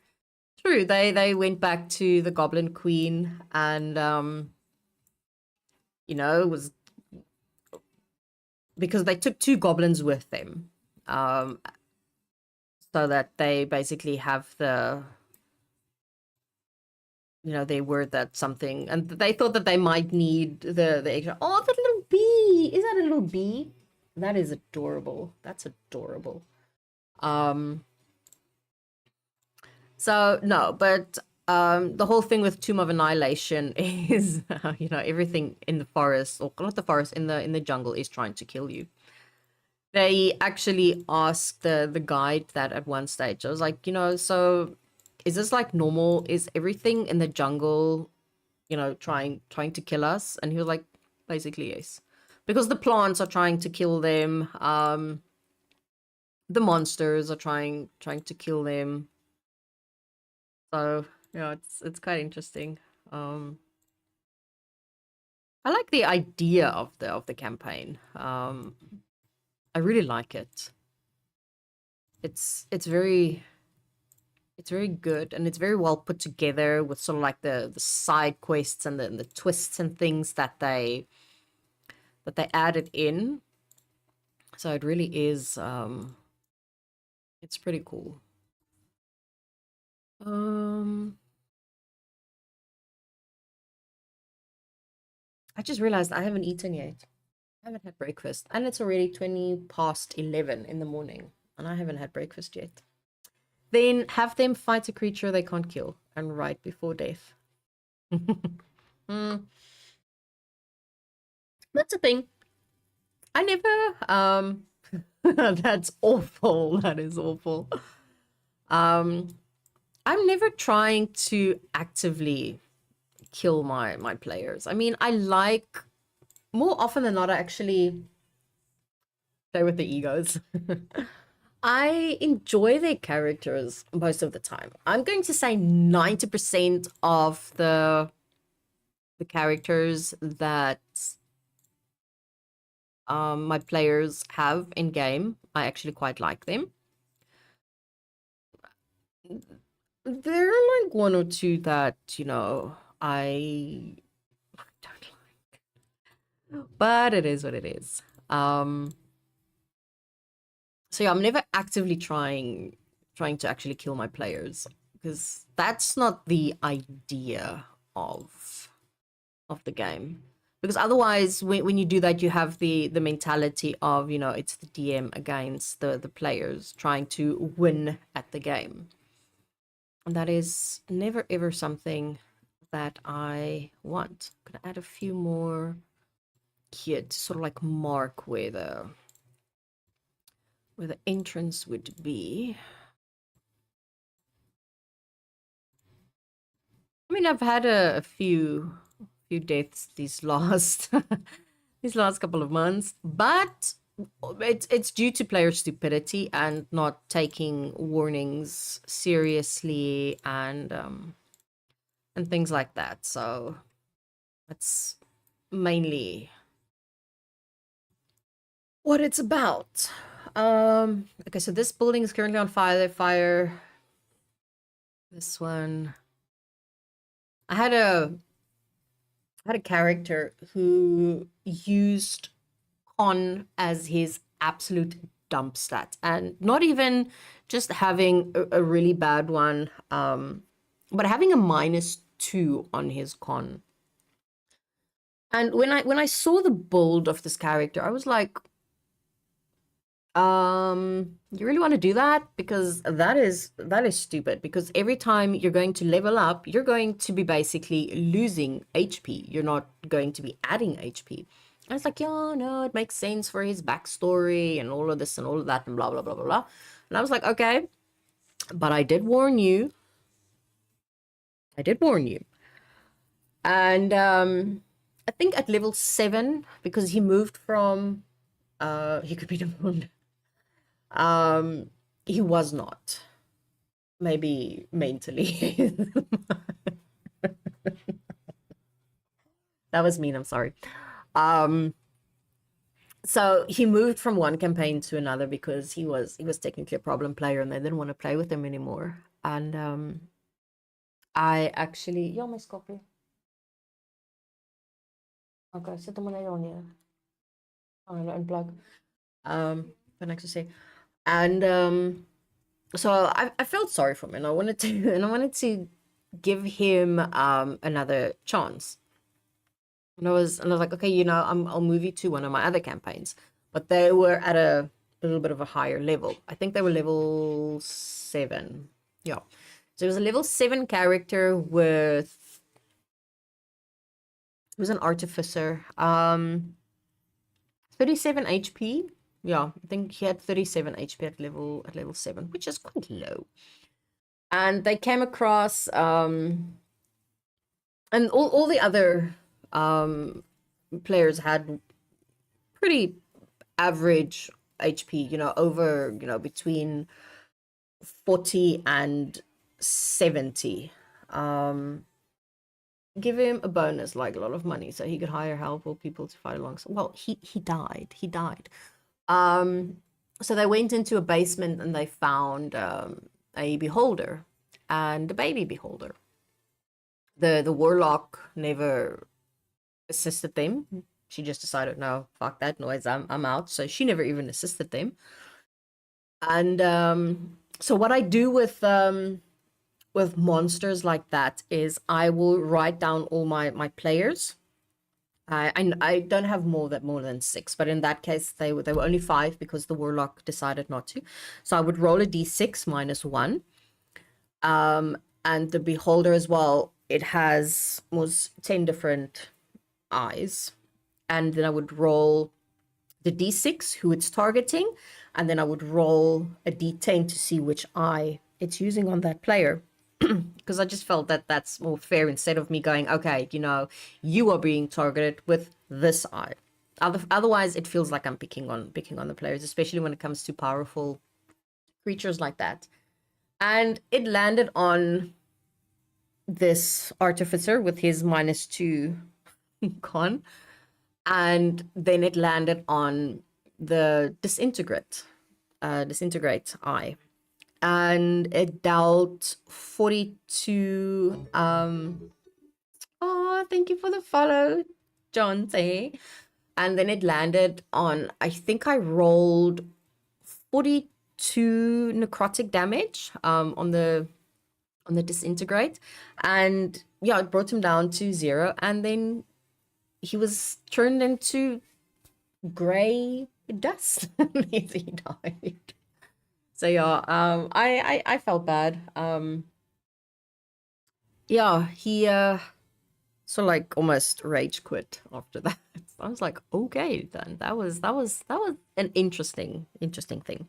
Speaker 1: True, they went back to the Goblin Queen and it was because they took two goblins with them. So that they basically have they were that something, and they thought that they might need the extra. Oh, that little bee! Is that a little bee? That is adorable. That's adorable. Um. So no, but the whole thing with Tomb of Annihilation is everything in the forest, or not the forest, in the jungle is trying to kill you. They actually asked the guide that at one stage. I was like, so is this like normal? Is everything in the jungle, trying to kill us? And he was like, basically yes, because the plants are trying to kill them. The monsters are trying to kill them. So it's quite interesting. I like the idea of the campaign. I really like it. It's very good, and it's very well put together with sort of like the side quests and the twists and things that they added in. So it really is it's pretty cool. I just realized I haven't eaten yet. I haven't had breakfast, and it's already 20 past 11 in the morning, and I haven't had breakfast yet. Then have them fight a creature they can't kill, and right before death. Mm, that's a thing. I never that's awful. That is awful. Um I'm never trying to actively kill my players. I mean, I like, more often than not, I actually play with the egos. I enjoy their characters most of the time. I'm going to say 90% of the characters that my players have in game, I actually quite like them. There are like one or two that I don't like, but it is what it is. So yeah, I'm never actively trying to actually kill my players, because that's not the idea of the game. Because otherwise, when you do that, you have the mentality of it's the DM against the players trying to win at the game, and that is never ever something that I want. I'm gonna add a few more here to sort of like mark where the entrance would be. I mean, I've had a few deaths these last these last couple of months, but it's due to player stupidity and not taking warnings seriously, and things like that. So that's mainly what it's about. Okay, so this building is currently on fire. This one, I had a character who used con as his absolute dump stat, and not even just having a really bad one, but having a -2 on his con. And when I saw the build of this character, I was like, You really want to do that? Because that is stupid, because every time you're going to level up, you're going to be basically losing HP. You're not going to be adding HP. And it's like, yeah, no, it makes sense for his backstory and all of this and all of that and blah blah blah blah blah. And I was like, okay, but I did warn you. I did warn you. And I think at level 7, because he moved from he could be the moon. He was not. Maybe mentally. That was mean, I'm sorry. Um so he moved from one campaign to another because he was technically a problem player and they didn't want to play with him anymore. And I actually ja, my copy. Okay, sit hom net daar. Oh, unplug. Wat ek sê. And so I felt sorry for him and I wanted to give him another chance. And I was like, okay, I'll move you to one of my other campaigns. But they were at a little bit of a higher level. I think they were level 7. Yeah. So it was a level 7 character with it was an artificer. 37 HP. Yeah, I think he had 37 HP at level 7, which is quite low. And they came across and all the other players had pretty average HP, over, between 40 and 70. Give him a bonus, like a lot of money, so he could hire helpful people to fight along. Well, he died. He died. So they went into a basement and they found a beholder and a baby beholder. The warlock never assisted them. She just decided, no, fuck that noise, I'm out. So she never even assisted them. And so what I do with monsters like that is I will write down all my players. I don't have more than 6, but in that case they were only 5 because the warlock decided not to. So I would roll a d6 minus 1. And the beholder as well, it was 10 different eyes. And then I would roll the d6 who it's targeting, and then I would roll a d10 to see which eye it's using on that player. Because I just felt that that's more fair, instead of me going, okay, you are being targeted with this eye. Otherwise, it feels like I'm picking on the players, especially when it comes to powerful creatures like that. And it landed on this artificer with his -2 con, and then it landed on the disintegrate eye. And it dealt 42 oh, thank you for the follow, John Tay. And then it landed on, I think I rolled 42 necrotic damage on the disintegrate. And yeah, it brought him down to 0, and then he was turned into gray dust. He died. So yeah, I felt bad. Yeah, he so like almost rage quit after that. I was like, okay, then that was an interesting thing.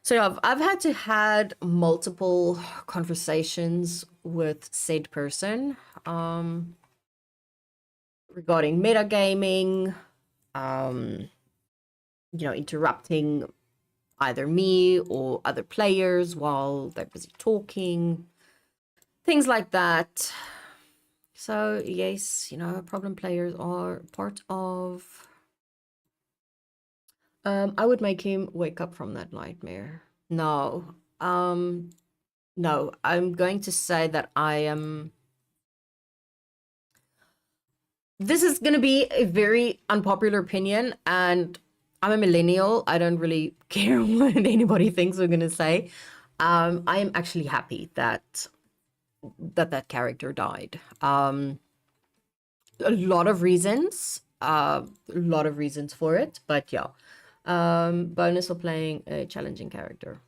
Speaker 1: So yeah, I've had to had multiple conversations with said person regarding metagaming, interrupting either me or other players while they're busy talking, things like that. So yes, problem players are part of. I would make him wake up from that nightmare. No, no, I'm going to say that I am. This is going to be a very unpopular opinion, and I'm a millennial. I don't really care what anybody thinks we're going to say. I am actually happy that character died. A lot of reasons for it, but yeah. Bonus for playing a challenging character.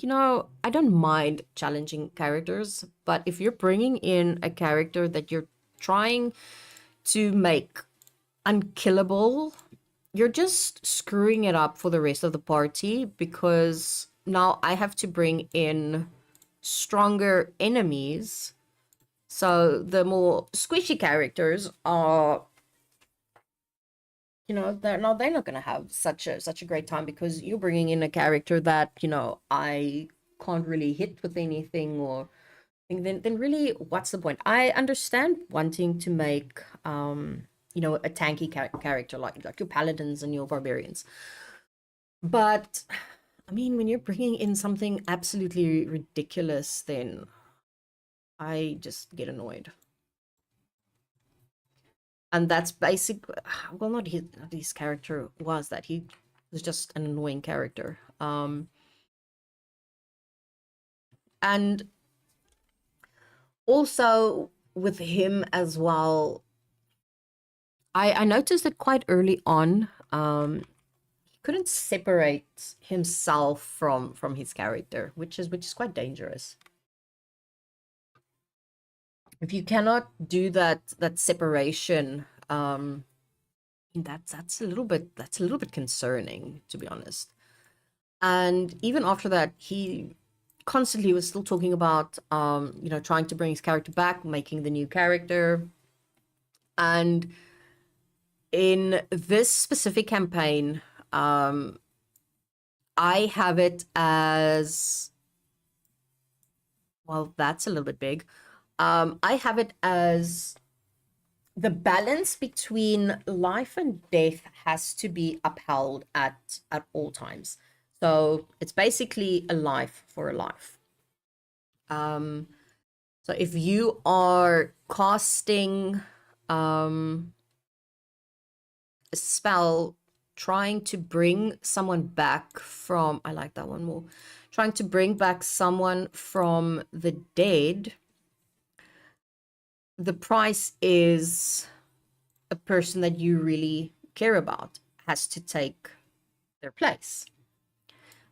Speaker 1: I don't mind challenging characters, but if you're bringing in a character that you're trying to make unkillable, you're just screwing it up for the rest of the party, because now I have to bring in stronger enemies. So the more squishy characters are, they're not going to have such a great time, because you're bringing in a character that I can't really hit with anything, or then really, what's the point? I understand wanting to make a tanky character like your paladins and your barbarians, but I mean, when you're bringing in something absolutely ridiculous, then I just get annoyed. And that's basic. Well, not his character was that. He was just an annoying character. And also with him as well, I noticed it quite early on. He couldn't separate himself from his character, which is quite dangerous. If you cannot do that separation, that's a little bit concerning, to be honest. And even after that, he constantly was still talking about trying to bring his character back, making the new character. And in this specific campaign, I have it as, well, that's a little bit big. I have it as the balance between life and death has to be upheld at all times. So it's basically a life for a life. So if you are casting a spell trying to bring someone back from, I like that one more, trying to bring back someone from the dead, the price is a person that you really care about has to take their place.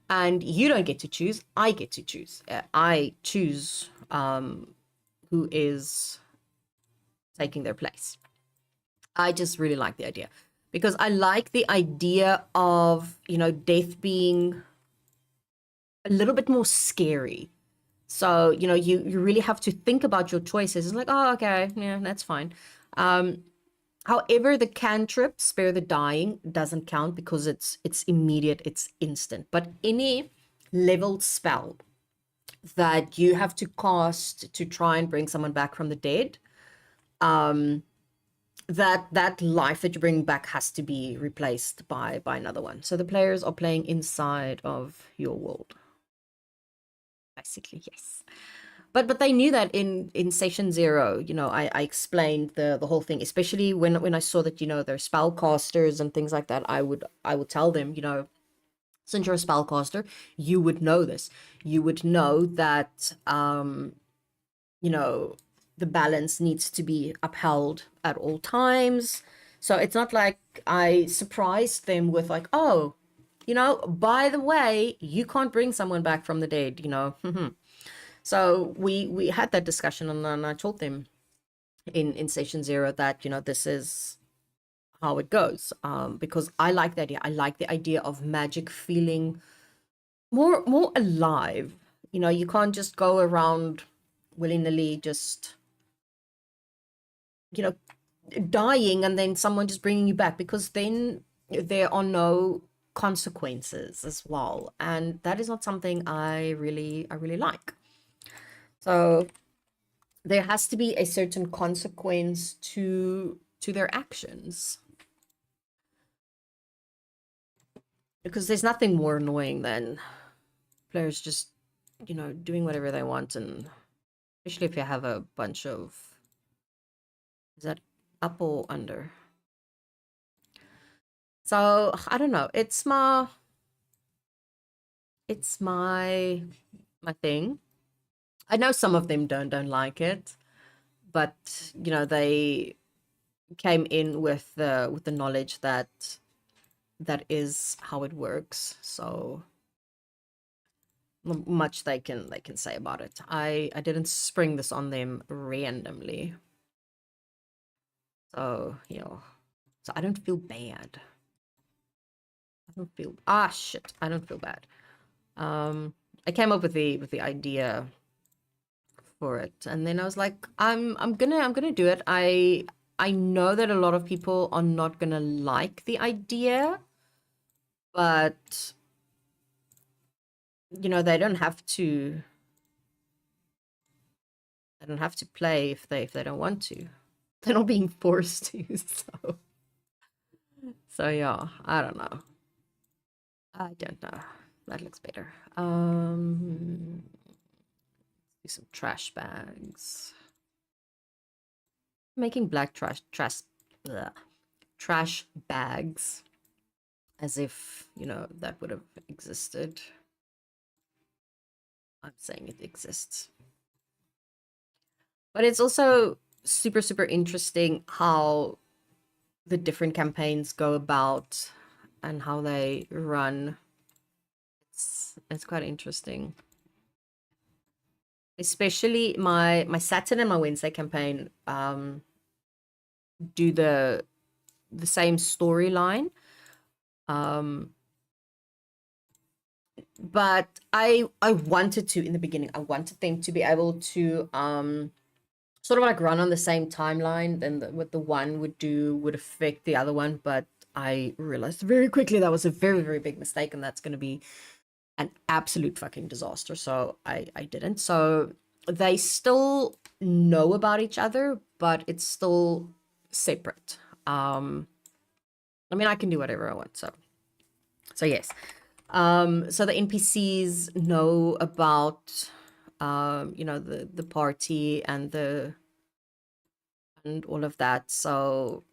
Speaker 1: And you don't get to choose, I get to choose. I choose who is taking their place. I just really like the idea, because I like the idea of, death being a little bit more scary. So, you really have to think about your choices. It's like, oh, okay, yeah, that's fine. However, the cantrip, spare the dying, doesn't count because it's immediate, it's instant. But any leveled spell that you have to cast to try and bring someone back from the dead, that life that you bring back has to be replaced by another one. So the players are playing inside of your world. Basically, yes. But they knew that in session 0, I explained the whole thing, especially when I saw that, they're spellcasters and things like that. I would tell them, since you're a spellcaster, you would know this. You would know that the balance needs to be upheld at all times. So it's not like I surprised them with like, oh, by the way, you can't bring someone back from the dead, So we had that discussion, and I told them in session 0 that this is how it goes, because I like the idea. I like the idea of magic feeling more alive. You can't just go around willy-nilly just dying and then someone just bringing you back, because then there are no consequences as well, and that is not something I really like. So there has to be a certain consequence to their actions, because there's nothing more annoying than players just doing whatever they want, and especially if you have a bunch of, is that up or under? So I don't know, it's my thing. I know some of them don't like it, but they came in with the knowledge that that is how it works. So not much they can say about it. I didn't spring this on them randomly. So, you know, so I don't feel bad. I don't feel shit. I don't feel bad. I came up with the idea for it, and then I was like, I'm gonna do it. I know that a lot of people are not gonna like the idea, but you know, they don't have to play if they don't want to. They're not being forced to. So yeah, I don't know. I don't know. That looks better. Do some trash bags. Making black trash bags, as if, you know, that would have existed. I'm saying it exists. But it's also super, super interesting how the different campaigns go about and how they run. It's quite interesting. Especially my Saturn and my Wednesday campaign do the same storyline. But I wanted to, in the beginning, I wanted them to be able to sort of like run on the same timeline. Then what the one would affect the other one. But I realized very quickly that was a very, very big mistake, and that's going to be an absolute fucking disaster. So I didn't. So they still know about each other, but it's still separate. I mean, I can do whatever I want. So yes. So the NPCs know about you know, the party and all of that. So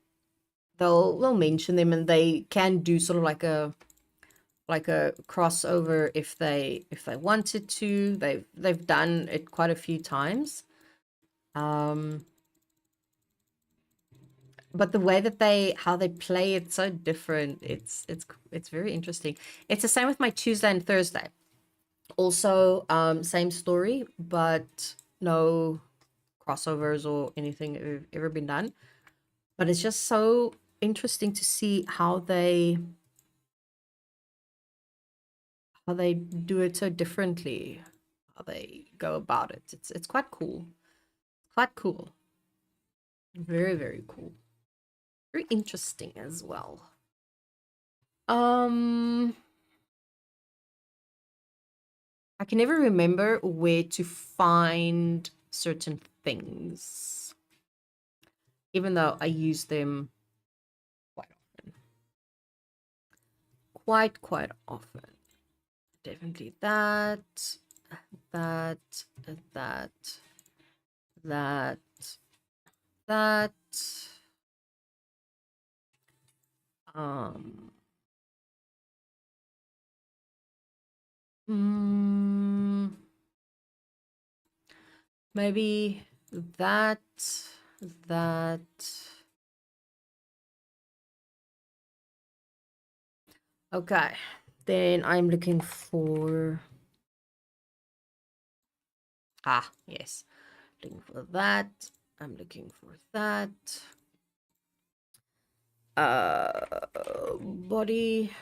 Speaker 1: they'll mention them, and they can do sort of like a crossover if they wanted to. They've done it quite a few times. But the way that how they play it's so different. It's very interesting. It's the same with my Tuesday and Thursday. Also, same story, but no crossovers or anything ever been done. But it's just so interesting to see how they do it so differently, how they go about it. It's quite cool. Quite cool. Very, very cool. Very interesting as well. I can never remember where to find certain things, even though I use them quite often. Quite often. Definitely that, that, that, that. Maybe that. Okay, then I'm looking for. Yes. Looking for that. I'm looking for that. Body.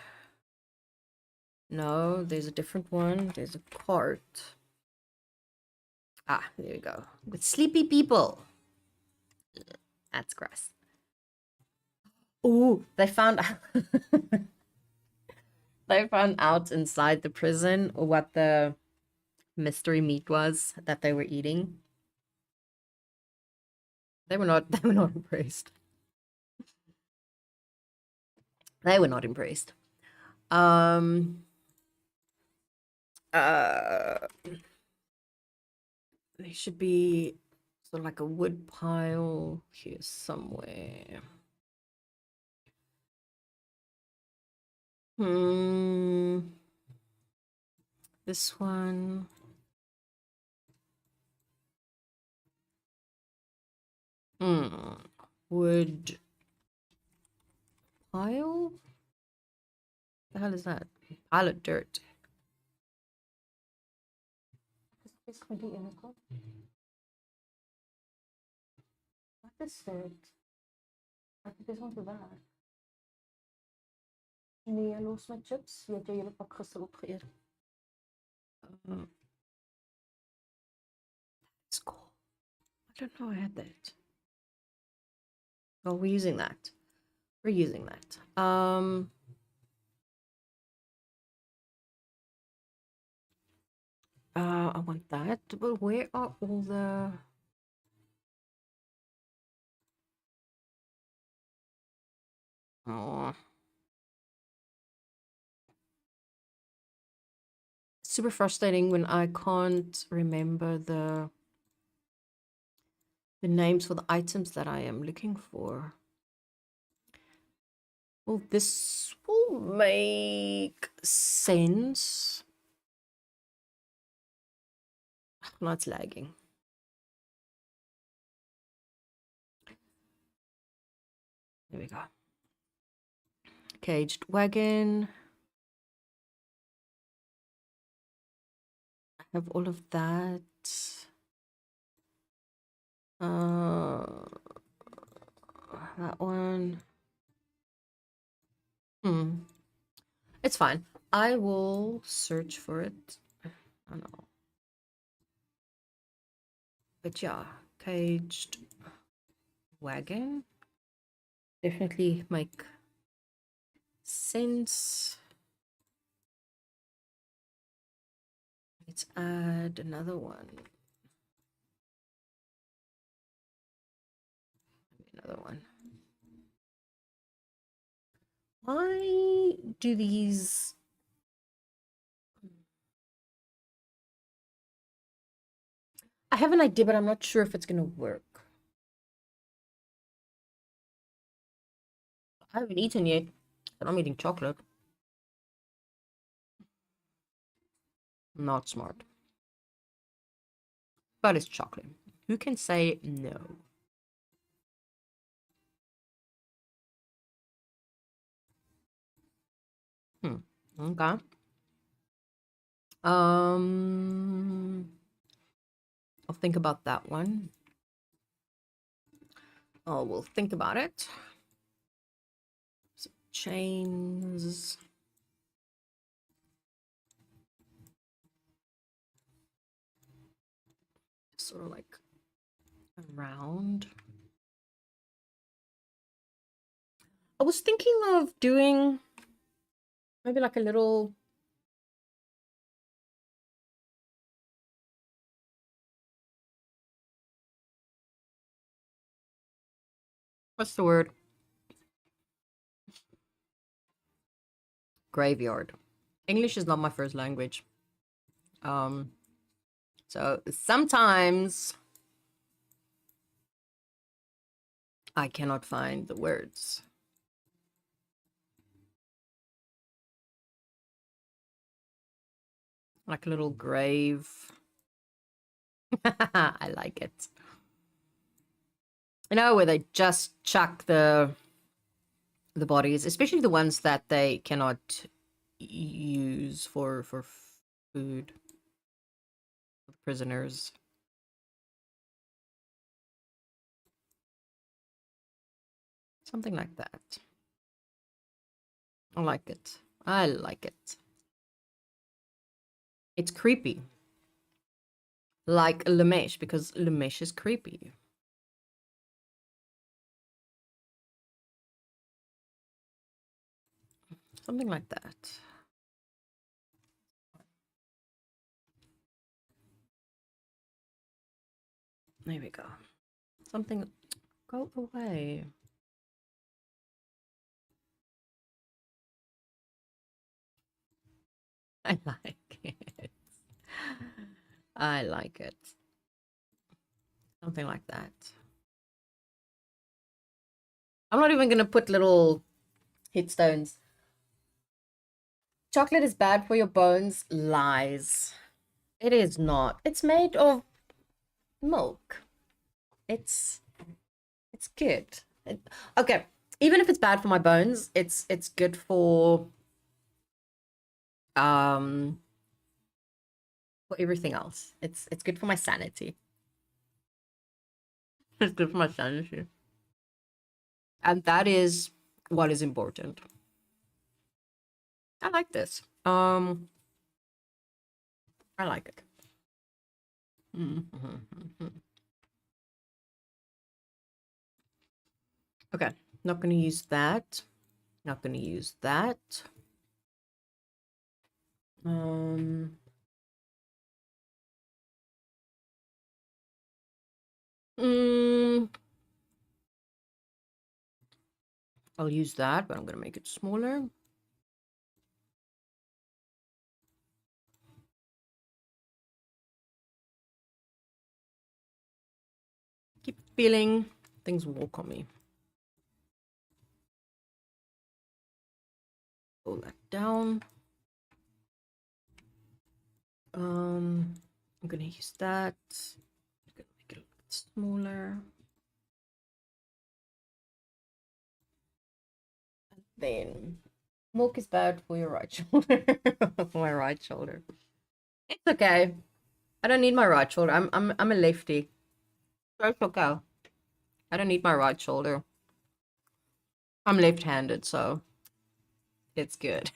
Speaker 1: No, there's a different one. There's a cart. There we go. With sleepy people. That's gross. Ooh, they found they found out inside the prison what the mystery meat was that they were eating. They were not impressed. They were not impressed. There should be sort of like a wood pile here somewhere. This one. Wood pile. The hell is that? Pile of dirt. Wat is dit? Ek het besonder te werk. Nee, los met chips. Jy het jou hele pak gister opgeëet. It's cool. I don't know I had that. Oh, we're using that. We're using that. I want that. But where are all the... Oh. Super frustrating when I can't remember the names for the items that I am looking for. Well, this will make sense. Now it's lagging. There we go. Caged wagon. I have all of that. That one. It's fine. I will search for it. I don't know. But yeah, caged wagon. Definitely make sense. Let's add another one. Another one. Why do these... I have an idea, but I'm not sure if it's gonna work. I haven't eaten yet, but I'm eating chocolate. Not smart. But it's chocolate. Who can say no? Okay. I'll think about that one. Oh, we'll think about it. So chains. Sort of like around. I was thinking of doing maybe like a little... What's the word? Graveyard. English is not my first language. So sometimes I cannot find the words. Like a little grave. I like it. You know, where they just chuck the bodies, especially the ones that they cannot use for food. Prisoners. Something like that. I like it. I like it. It's creepy. Like Lamesh, because Lamesh is creepy. Something like that. There we go. Something... Go away. I like it. I like it. Something like that. I'm not even going to put little headstones. Chocolate is bad for your bones. Lies. It is not. It's made of milk. It's good. Okay. Even if it's bad for my bones, it's good for Um, for everything else. It's good for my sanity. It's good for my sanity. And that is what is important. I like this. I like it. Okay, not going to use that. Not going to use that. Um, mm, I'll use that, but I'm going to make it smaller. Keep feeling things walk on me. Pull that down. I'm gonna use that. I'm gonna make it a little bit smaller. And then milk is bad for your right shoulder. For my right shoulder. It's okay. I don't need my right shoulder. I'm a lefty. So it's okay. I don't need my right shoulder. I'm left-handed, so it's good.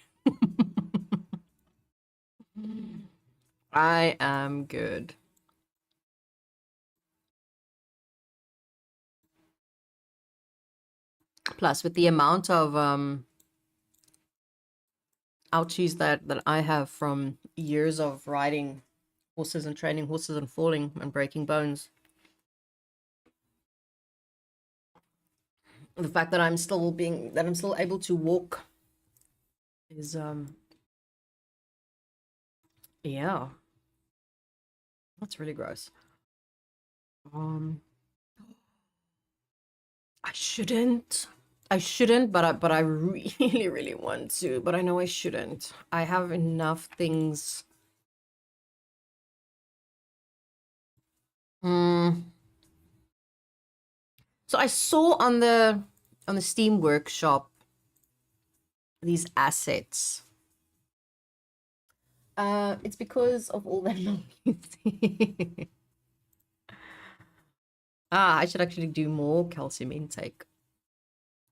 Speaker 1: I am good. Plus, with the amount of ouchies that I have from years of riding horses and training horses and falling and breaking bones, the fact that I'm still able to walk is yeah, that's really gross. um I shouldn't, but I really really want to, but I know I shouldn't. I have enough things. mm. So I saw on the Steam Workshop these assets. It's because of all that monkeys. I should actually do more calcium intake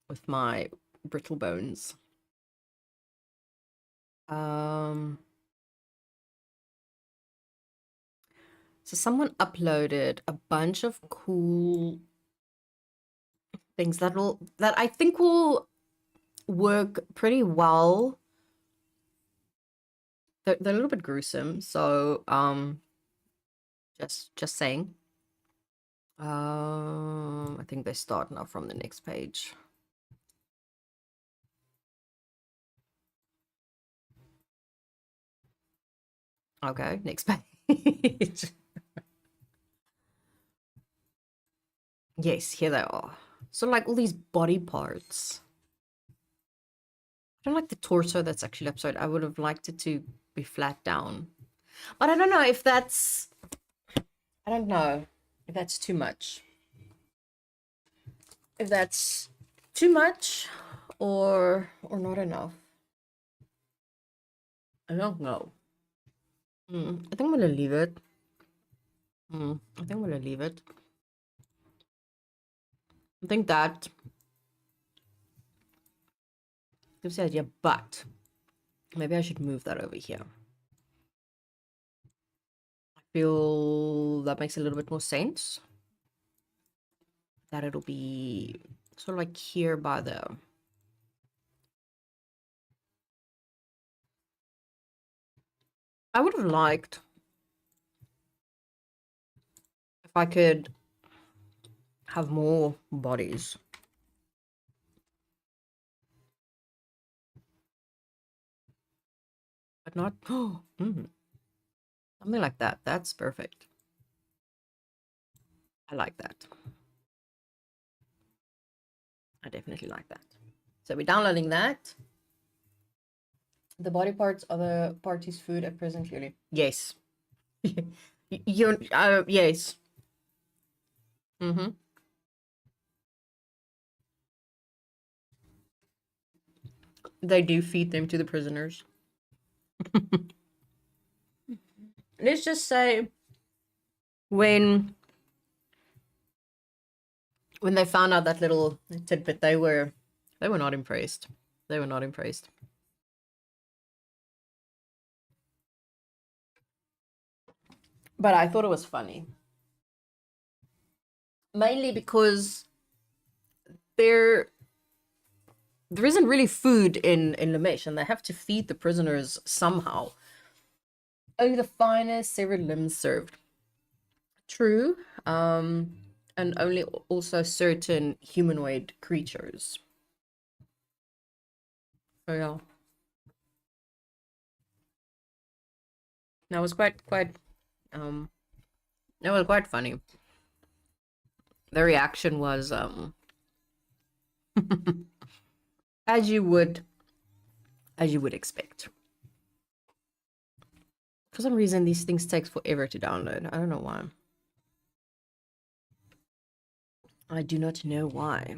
Speaker 1: with my brittle bones. So someone uploaded a bunch of cool things that I think will work pretty well. They're a little bit gruesome, so just saying. I think they start now from the next page. Okay, next page. Yes, here they are. So like all these body parts. I don't like the torso that's actually upside. I would have liked it to be flat down. But I don't know if that's I don't know if that's too much. If that's too much or not enough. I don't know. I think I'm gonna leave it. I think I'm gonna leave it. I think that gives the idea, but maybe I should move that over here. I feel that makes a little bit more sense. That it'll be sort of like here by the... I would have liked if I could have more bodies. But not... something like that. That's perfect. I like that. I definitely like that. So we're downloading that. The body parts are the party's food at present, Julie. Yes. You're, yes. They do feed them to the prisoners. Let's just say when they found out that little tidbit, they were not impressed. They were not impressed. But I thought it was funny. Mainly because there isn't really food in Lamesh, and they have to feed the prisoners somehow. Only the finest severed limbs served. True, and only also certain humanoid creatures. So yeah, that was quite it was quite funny. The reaction was as you would expect. For some reason, these things take forever to download. I don't know why. I do not know why.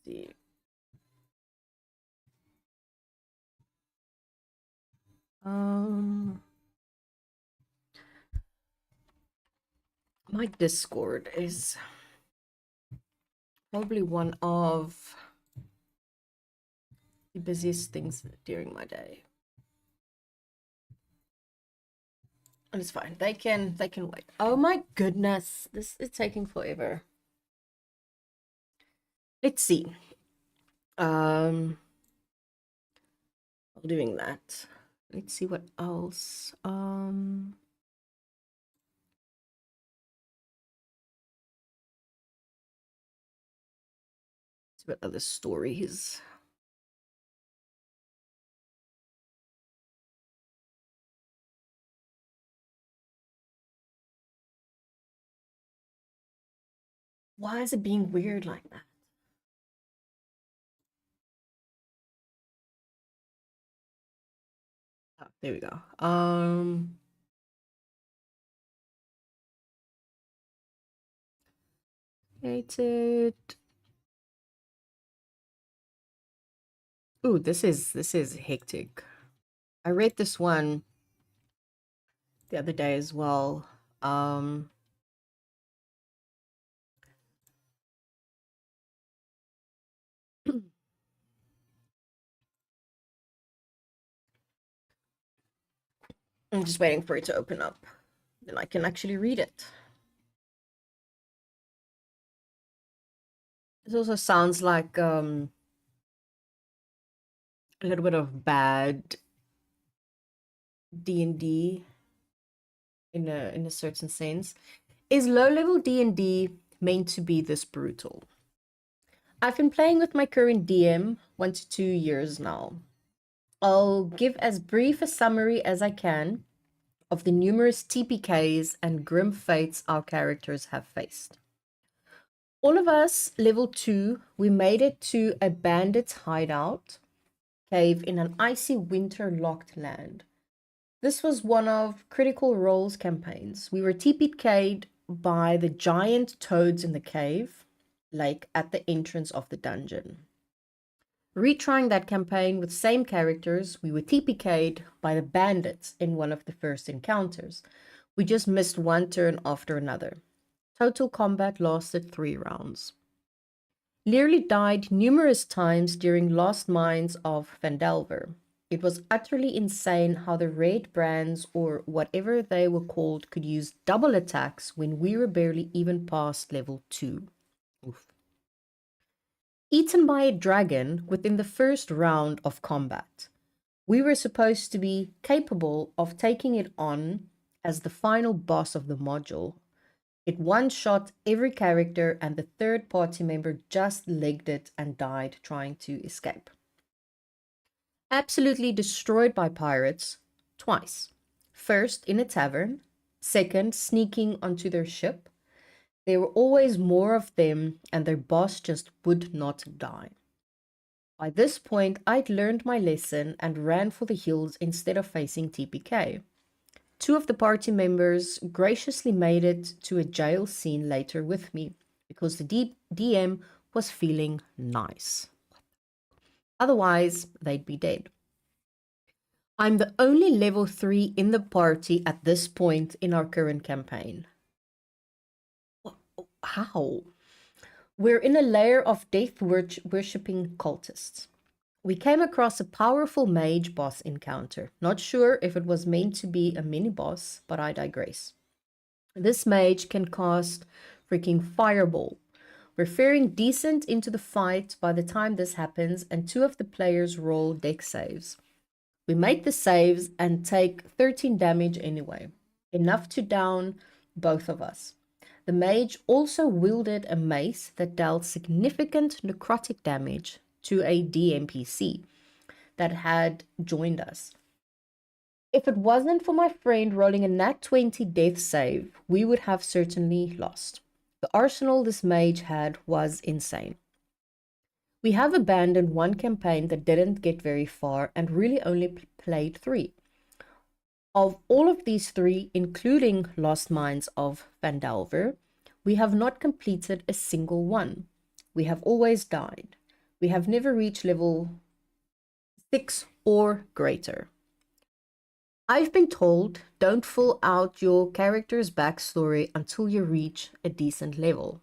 Speaker 1: Let's see. My Discord is probably one of the busiest things during my day. And it's fine. They can wait. Oh my goodness. This is taking forever. Let's see. While doing that, let's see what else. See what other stories. Why is it being weird like that? Oh, there we go. Created. Ooh, this is hectic. I read this one the other day as well. I'm just waiting for it to open up. Then I can actually read it. This also sounds like a little bit of bad D&D in a certain sense. Is low-level D&D meant to be this brutal? I've been playing with my current DM 1 to 2 years now. I'll give as brief a summary as I can of the numerous TPKs and grim fates our characters have faced. All of us, level 2, we made it to a bandit's hideout cave in an icy winter-locked land. This was one of Critical Role's campaigns. We were TPK'd by the giant toads in the cave, like at the entrance of the dungeon. Retrying that campaign with same characters, we were TPK'd by the bandits in one of the first encounters. We just missed one turn after another. Total combat lasted 3 rounds. Learly died numerous times during Lost Mines of Vandelver. It was utterly insane how the red brands, or whatever they were called, could use double attacks when we were barely even past level 2. Oof. Eaten by a dragon within the first round of combat. We were supposed to be capable of taking it on as the final boss of the module. It one-shot every character, and the third party member just legged it and died trying to escape. Absolutely destroyed by pirates twice. First in a tavern, second sneaking onto their ship. There were always more of them, and their boss just would not die. By this point, I'd learned my lesson and ran for the hills instead of facing TPK. 2 of the party members graciously made it to a jail scene later with me because the DM was feeling nice. Otherwise, they'd be dead. I'm the only level 3 in the party at this point in our current campaign. How? We're in a lair of death worshipping cultists. We came across a powerful mage boss encounter. Not sure if it was meant to be a mini boss, but I digress. This mage can cast freaking fireball. We're faring decent into the fight by the time this happens, and 2 of the players roll dex saves. We make the saves and take 13 damage anyway, enough to down both of us. The mage also wielded a mace that dealt significant necrotic damage to a DMPC that had joined us. If it wasn't for my friend rolling a nat 20 death save, we would have certainly lost. The arsenal this mage had was insane. We have abandoned one campaign that didn't get very far and really only played 3. Of all of these 3, including Lost Mines of Vandalver, we have not completed a single one. We have always died. We have never reached level 6 or greater. I've been told don't fill out your character's backstory until you reach a decent level.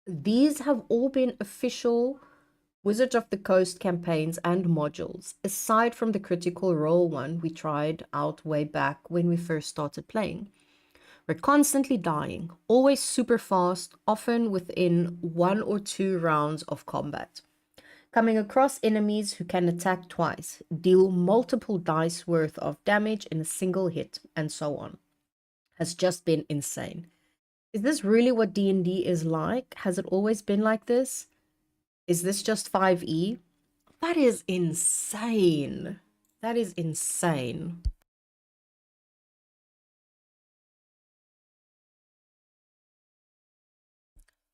Speaker 1: These have all been official Wizards of the Coast campaigns and modules, aside from the Critical Role one we tried out way back when we first started playing. We're constantly dying, always super fast, often within 1 or 2 rounds of combat. Coming across enemies who can attack twice, deal multiple dice worth of damage in a single hit, and so on, has just been insane. Is this really what D&D is like? Has it always been like this? Is this just 5e? That is insane. That is insane.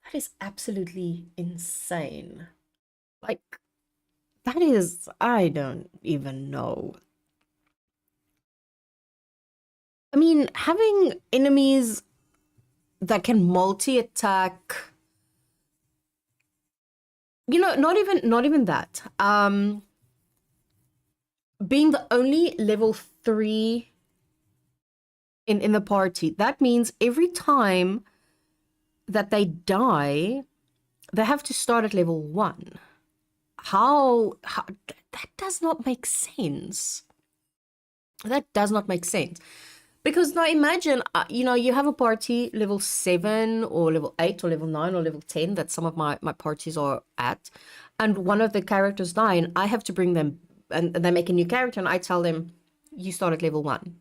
Speaker 1: That is absolutely insane. Like, that is, I don't even know. I mean, having enemies that can multi-attack, you know, not even that. Being the only level 3 in the party, that means every time that they die, they have to start at level 1. How that does not make sense. That does not make sense. Because now imagine, you know, you have a party level 7 or level 8 or level 9 or level 10 that some of my parties are at, and one of the characters die, and I have to bring them, and they make a new character, and I tell them, you start at level 1.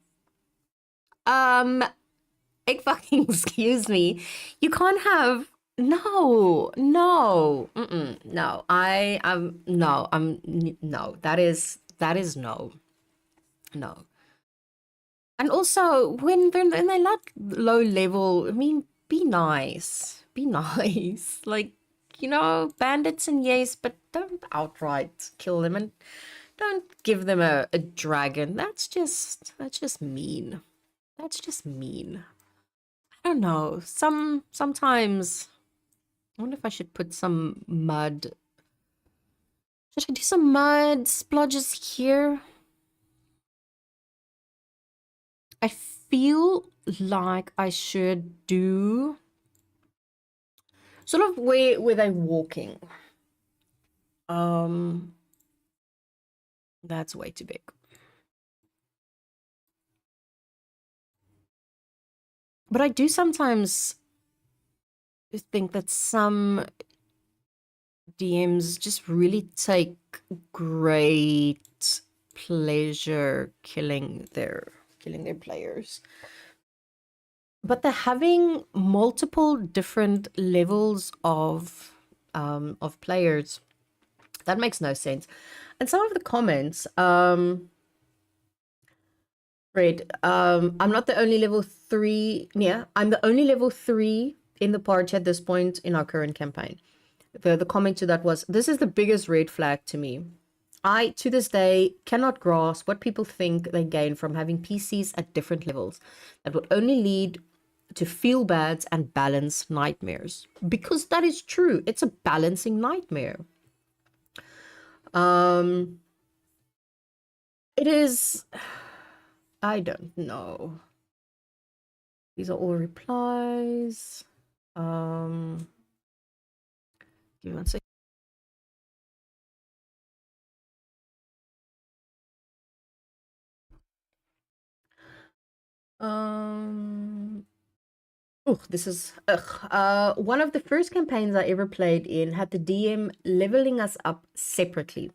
Speaker 1: Excuse me. You can't have, no, no, no. No, that is no, no. And also, when they're not low level, I mean, be nice. Be nice. Like, you know, bandits and yes, but don't outright kill them and don't give them a dragon. That's just mean. That's just mean. I don't know. Sometimes I wonder if I should put some mud. Should I do some mud splodges here? I feel like I should do sort of where they're walking. That's way too big. But I do sometimes think that some DMs just really take great pleasure killing their players. But they're having multiple different levels of players. That makes no sense. And some of the comments, Fred, I'm not the only level 3. Yeah, I'm the only level 3 in the party at this point in our current campaign. The comment to that was, this is the biggest red flag to me. I, to this day, cannot grasp what people think they gain from having PCs at different levels. That would only lead to feel bads and balance nightmares. Because that is true. It's a balancing nightmare. It is, I don't know. These are all replies. Give me one second. Oh, this is one of the first campaigns I ever played in had the DM leveling us up separately.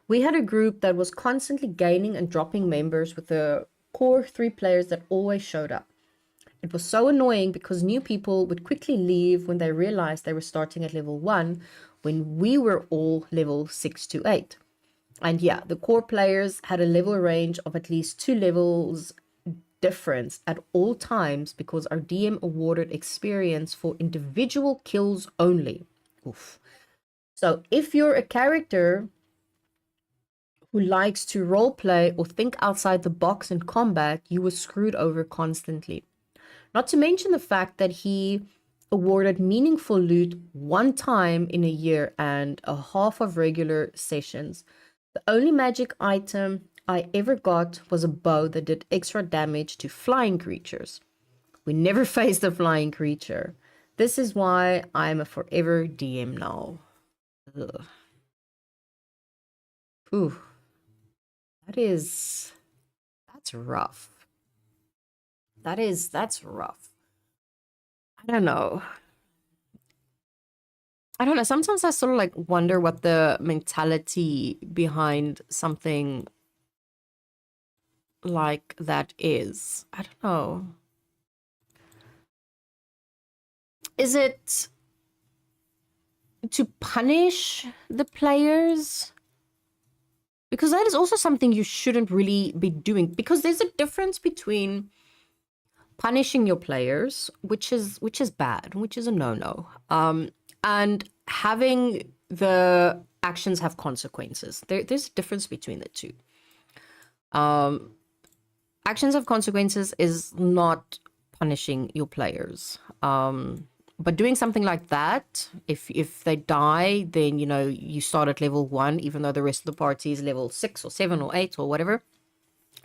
Speaker 1: We had a group that was constantly gaining and dropping members with the core 3 players that always showed up. It was so annoying because new people would quickly leave when they realized they were starting at level 1 when we were all level 6 to 8. And yeah, the core players had a level range of at least 2 levels difference at all times because our DM awarded experience for individual kills only. Oof. So if you're a character who likes to roleplay or think outside the box in combat, you were screwed over constantly. Not to mention the fact that he awarded meaningful loot 1 time in a year and a half of regular sessions. The only magic item I ever got was a bow that did extra damage to flying creatures. We never faced a flying creature. This is why I'm a forever DM now. Ugh. Ooh, that's rough. That's rough. I don't know. I don't know. Sometimes I sort of like wonder what the mentality behind something like that is. I don't know. Is it to punish the players? Because that is also something you shouldn't really be doing, because there's a difference between punishing your players, which is bad, which is a no-no, and having the actions have consequences. There's a difference between the two. Actions have consequences is not punishing your players. But doing something like that, if they die, then you start at level 1, even though the rest of the party is level 6 or 7 or 8 or whatever.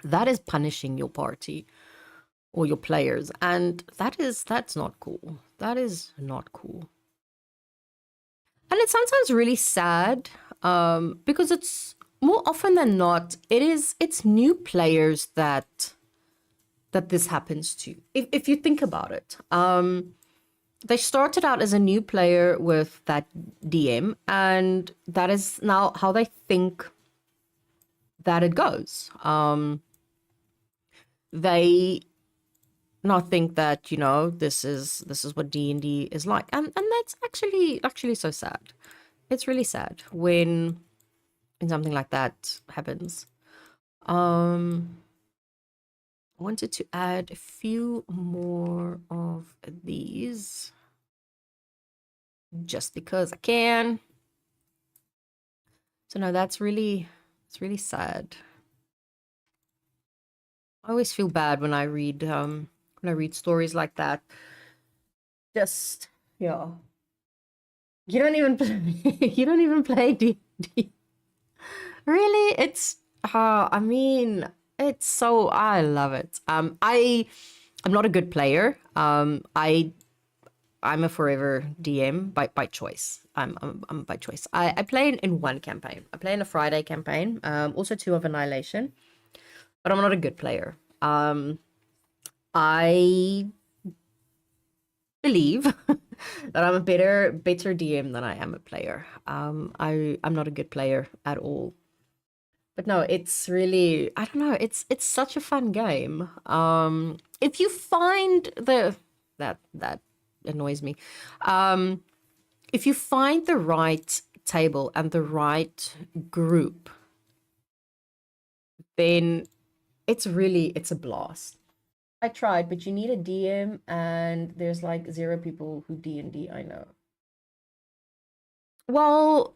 Speaker 1: That is punishing your party or your players, and that's not cool. That is not cool. And it's sometimes really sad, because it's more often than not, it's new players that this happens to. If you think about it, they started out as a new player with that DM, and that is now how they think that it goes. They not think that this is what D&D is like, and that's actually so sad. It's really sad when something like that happens. I wanted to add a few more of these just because I can. So no, it's really sad. I always feel bad when I read stories like that. Just yeah. You don't even play D&D. Really? It's I mean, I love it. I'm not a good player. I'm a forever DM by choice. I'm by choice. I play in one campaign. I play in a Friday campaign. Also 2 of Annihilation. But I'm not a good player. I believe that I'm a better DM than I am a player. I'm not a good player at all. But no, it's really, I don't know, it's such a fun game. If you find that annoys me. If you find the right table and the right group, then it's a blast. I tried, but you need a DM, and there's like 0 people who D&D I know. Well,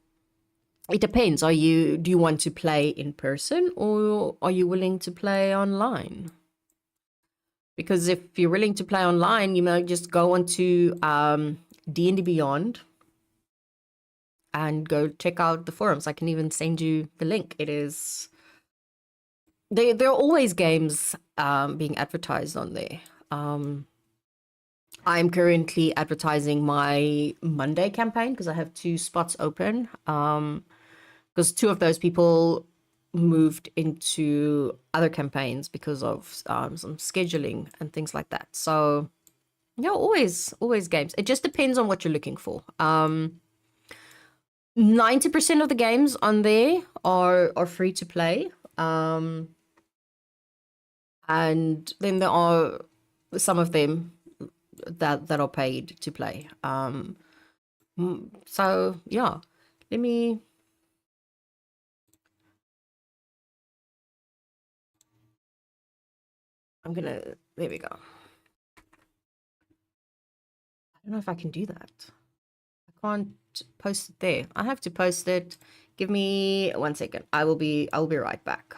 Speaker 1: it depends. Do you want to play in person, or are you willing to play online? Because if you're willing to play online, you might just go onto D&D Beyond and go check out the forums. I can even send you the link. It is there are always games being advertised on there. I'm currently advertising my Monday campaign because I have 2 spots open. Because 2 of those people moved into other campaigns because of some scheduling and things like that. So yeah, always games. It just depends on what you're looking for. 90% of the games on there are free to play. And then there are some of them that are paid to play. So yeah, let me. There we go. I don't know if I can do that. I can't post it there. I have to post it. Give me 1 second. I will be right back.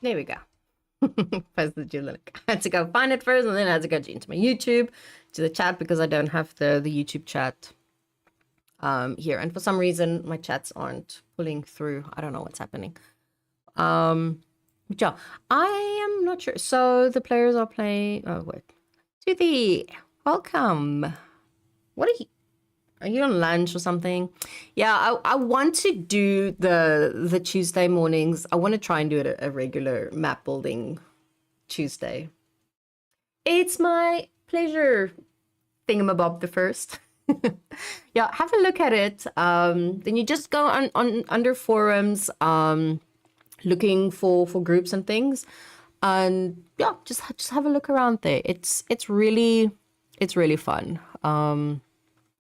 Speaker 1: There we go. Posted your link. I had to go find it first, and then I had to go into my YouTube, to the chat, because I don't have the YouTube chat here. And for some reason, my chats aren't pulling through. I don't know what's happening. But yeah, I am not sure. So the players are playing. Oh wait, to the welcome. What are you on lunch or something? Yeah, I want to do the Tuesday mornings. I want to try and do it a regular map building Tuesday. It's my pleasure, thingamabob the first. Yeah, have a look at it. Then you just go on under forums, looking for groups and things, and yeah, just have a look around there. It's really fun.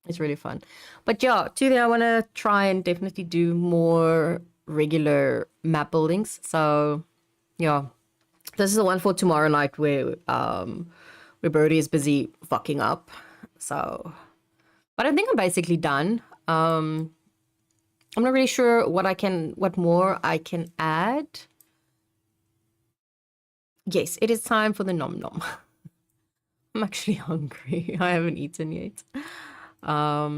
Speaker 1: It's really fun. But yeah, today I want to try and definitely do more regular map buildings. So yeah, this is the one for tomorrow night where Brody is busy fucking up. So, but I think I'm basically done. I'm not really sure what more I can add. Yes, it is time for the nom nom. I'm actually hungry. I haven't eaten yet. How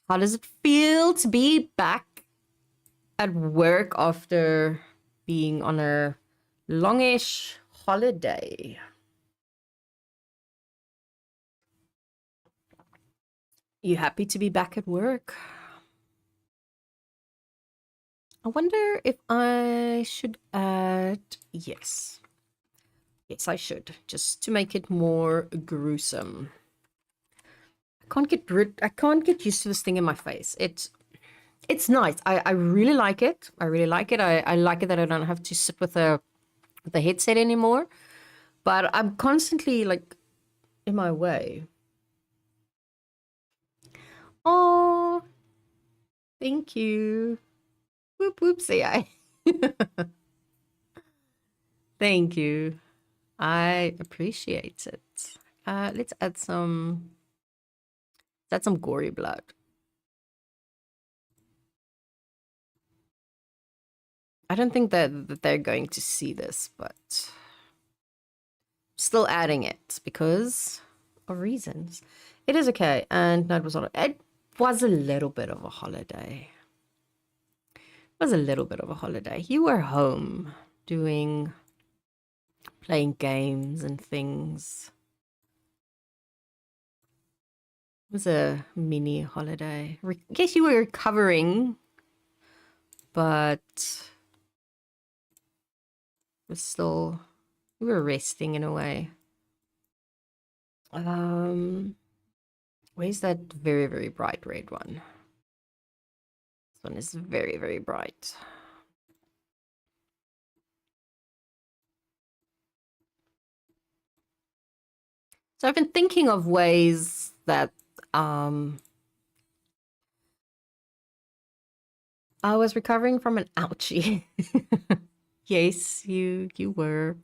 Speaker 1: does it feel to be back at work after being on a longish holiday? You happy to be back at work? I wonder if I should add... Yes. Yes, I should. Just to make it more gruesome. I can't get used to this thing in my face. It's nice. I really like it. I really like it. I like it that I don't have to sit with the headset anymore. But I'm constantly like in my way. Oh, thank you. Whoop whoop say I. Thank you. I appreciate it. Let's add some gory blood. I don't think that they're going to see this, but still adding it because of reasons. It is okay, and no, it was a little bit of a holiday. was a little bit of a holiday. You were home playing games and things. It was a mini holiday. Guess you were recovering, but we were resting in a way. Where's that very, very bright red one? This one is very, very bright. So I've been thinking of ways that I was recovering from an ouchie. Yes, you were.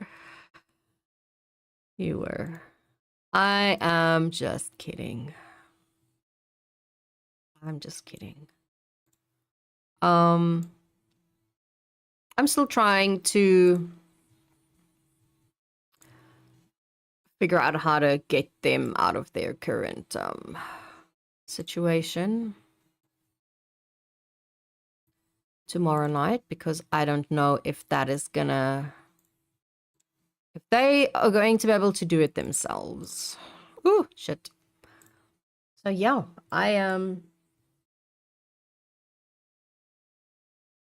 Speaker 1: You were. I am just kidding. I'm just kidding. I'm still trying to figure out how to get them out of their current situation tomorrow night, because I don't know if that is gonna, if they are going to be able to do it themselves. Ooh, shit. So yeah, I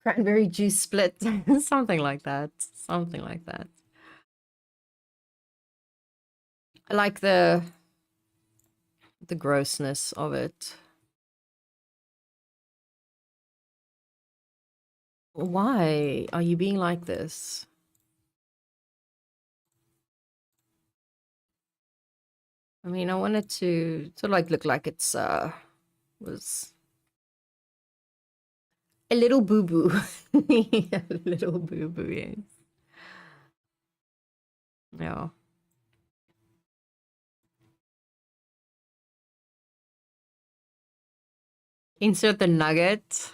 Speaker 1: cranberry juice split, something like that. Something like that. I like the grossness of it. Why are you being like this? I mean, I want it to sort of like look like it's was a little boo-boo. A little boo-boo, yes. Yeah. Insert the nugget.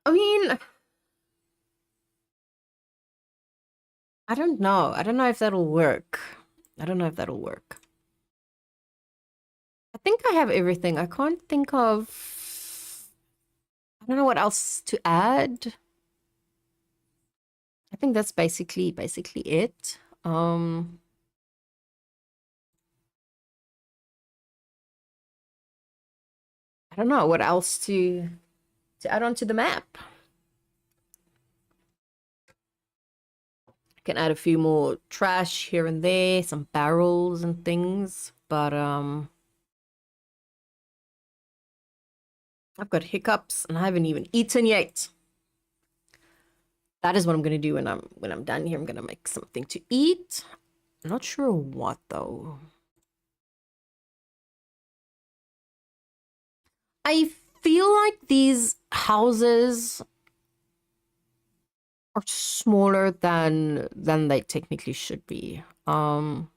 Speaker 1: I mean, I don't know. I don't know if that'll work. I don't know if that'll work. I think I have everything. I can't think of... I don't know what else to add. I think that's basically it. I don't know what else to add onto the map. I can add a few more trash here and there, some barrels and things, but I've got hiccups and I haven't even eaten yet. That is what I'm gonna do when I'm done here. I'm gonna make something to eat. I'm not sure what though. I feel like these houses are smaller than they technically should be. So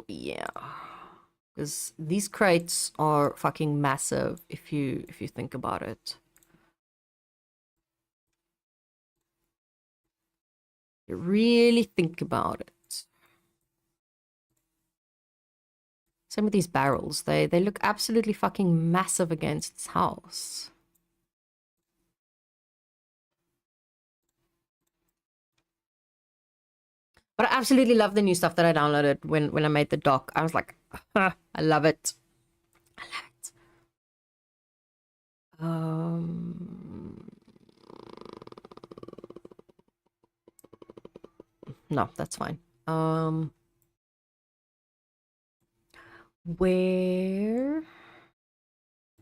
Speaker 1: yeah, because these crates are fucking massive if you think about it. You really think about it. Some of these barrels, they look absolutely fucking massive against this house. But I absolutely love the new stuff that I downloaded when I made the doc. I was like, I love it. I love it. No, that's fine. Where?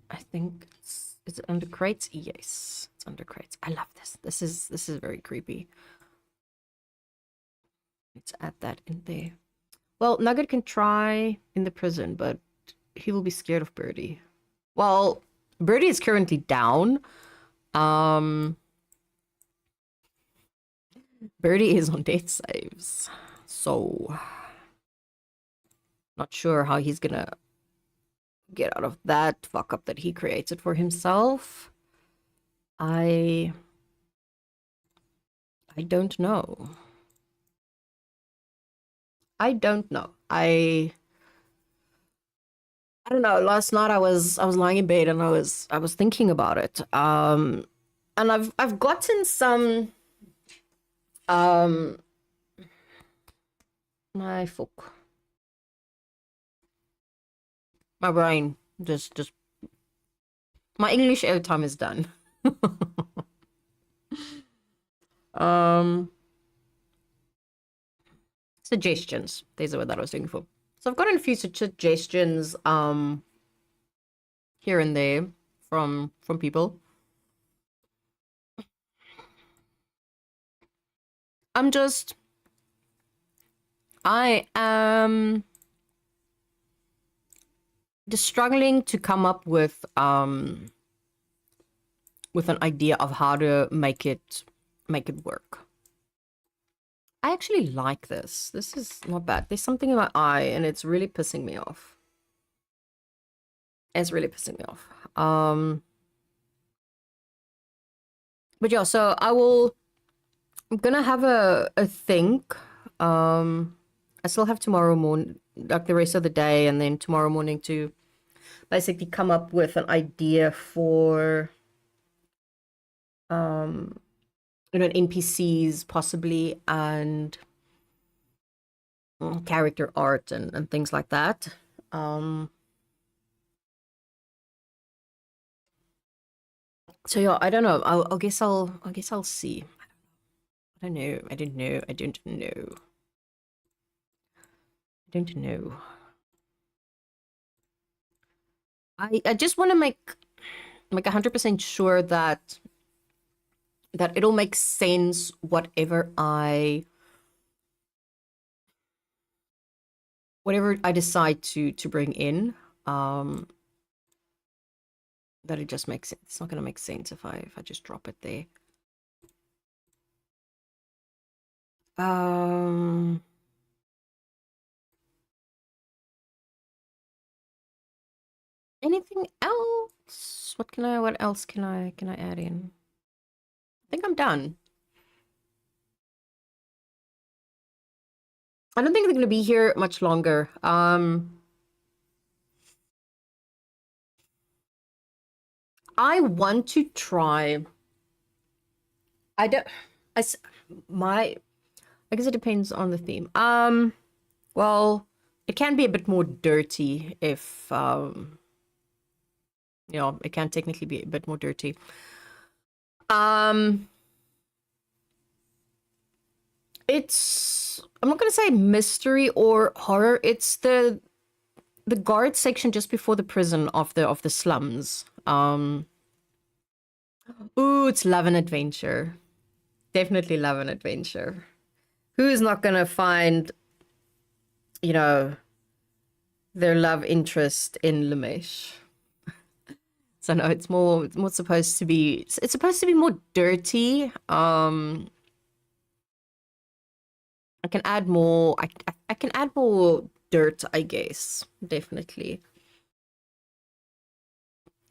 Speaker 1: I think is it under crates? Yes, it's under crates. I love this. This is very creepy. Let's add that in there. Well, Nugget can try in the prison, but he will be scared of Birdie. Well, Birdie is currently down. Birdie is on death saves. So not sure how he's gonna get out of that fuck up that he created for himself. I don't know. I don't know. I don't know. Last night I was lying in bed and I was thinking about it. And I've gotten some um my fuck. My brain just my English airtime is done. um Suggestions. There's the word that I was looking for. So I've gotten a few suggestions here and there from people. I am just struggling to come up with an idea of how to make it work. I actually like this. This is not bad. There's something in my eye and it's really pissing me off. It's really pissing me off. But yeah, so I'm gonna have a think. I still have tomorrow morning, like the rest of the day, and then tomorrow morning to basically come up with an idea for NPCs possibly, and character art and things like that. So yeah, I don't know. I guess I'll see. I don't know. I don't know. I don't know. I don't know. I just want to make 100% sure that it'll make sense whatever I decide to bring in. That it just makes sense. It's not gonna make sense if I just drop it there. Anything else? What else can I add in? I think I'm done. I don't think they're gonna be here much longer. I want to try. I don't. I guess it depends on the theme. Well, it can be a bit more dirty if it can technically be a bit more dirty. I'm not gonna say mystery or horror. It's the guard section just before the prison of the slums. Ooh, it's love and adventure. Definitely love and adventure. Who's not gonna find, their love interest in Lamesh? So no, it's more supposed to be. It's supposed to be more dirty. I can add more. I can add more dirt, I guess. Definitely.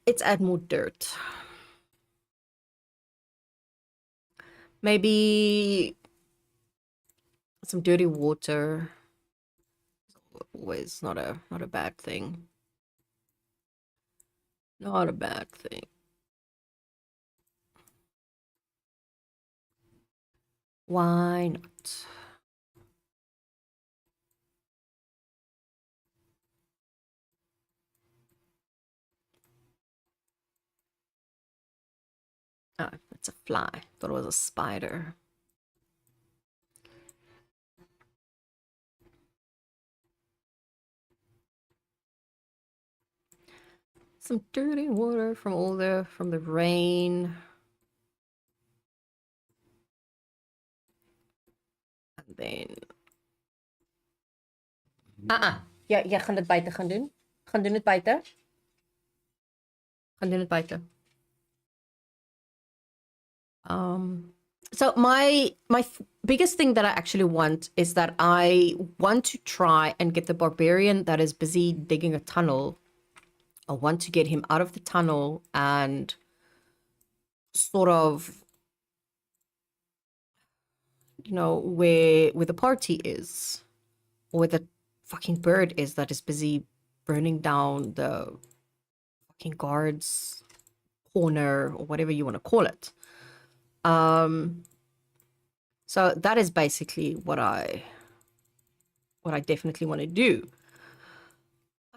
Speaker 1: Let's add more dirt. Maybe some dirty water. Always not a bad thing. Not a bad thing. Why not? Oh, it's a fly. Thought it was a spider. Some dirty water from the rain. And then ja, jy gaan dit buite gaan doen. Gaan doen dit buite. Gaan doen dit buite. So my biggest thing that I actually want is that I want to try and get the barbarian that is busy digging a tunnel. I want to get him out of the tunnel and sort of, where the party is. or the fucking bird is that is busy burning down the fucking guard's corner or whatever you want to call it. So that is basically what I definitely want to do.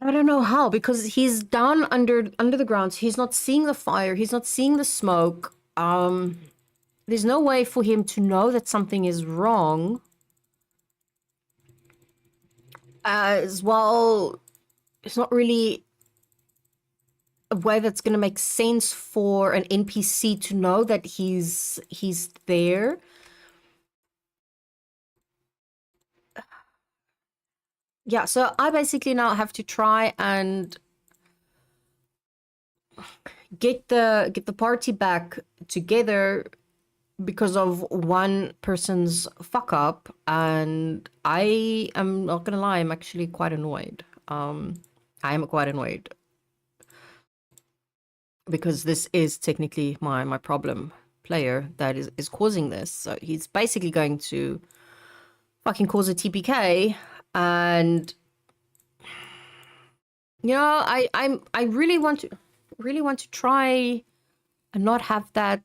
Speaker 1: I don't know how, because he's down under the ground. So he's not seeing the fire. He's not seeing the smoke. There's no way for him to know that something is wrong. As well, it's not really a way that's going to make sense for an NPC to know that he's there. Yeah, so I basically now have to try and get the party back together because of one person's fuck up, and I am not gonna lie, I'm actually quite annoyed. I am quite annoyed because this is technically my problem player that is causing this. So he's basically going to fucking cause a TPK, and I really want to try and not have that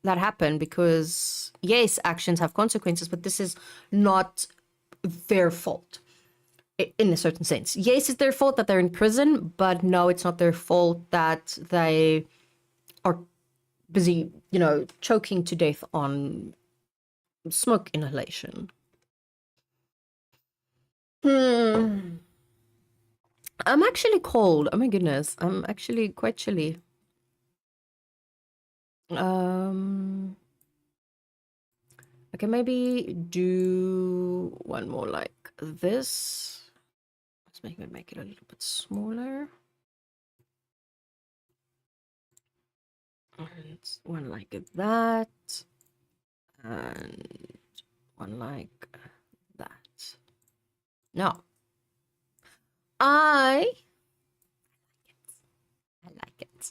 Speaker 1: happen, because yes, actions have consequences, but this is not their fault in a certain sense. Yes, it's their fault that they're in prison, but no, it's not their fault that they are busy, choking to death on smoke inhalation. I'm actually cold. Oh my goodness. I'm actually quite chilly. I can maybe do one more like this. Let's make it a little bit smaller. And one like that. And one like that. No. I like it.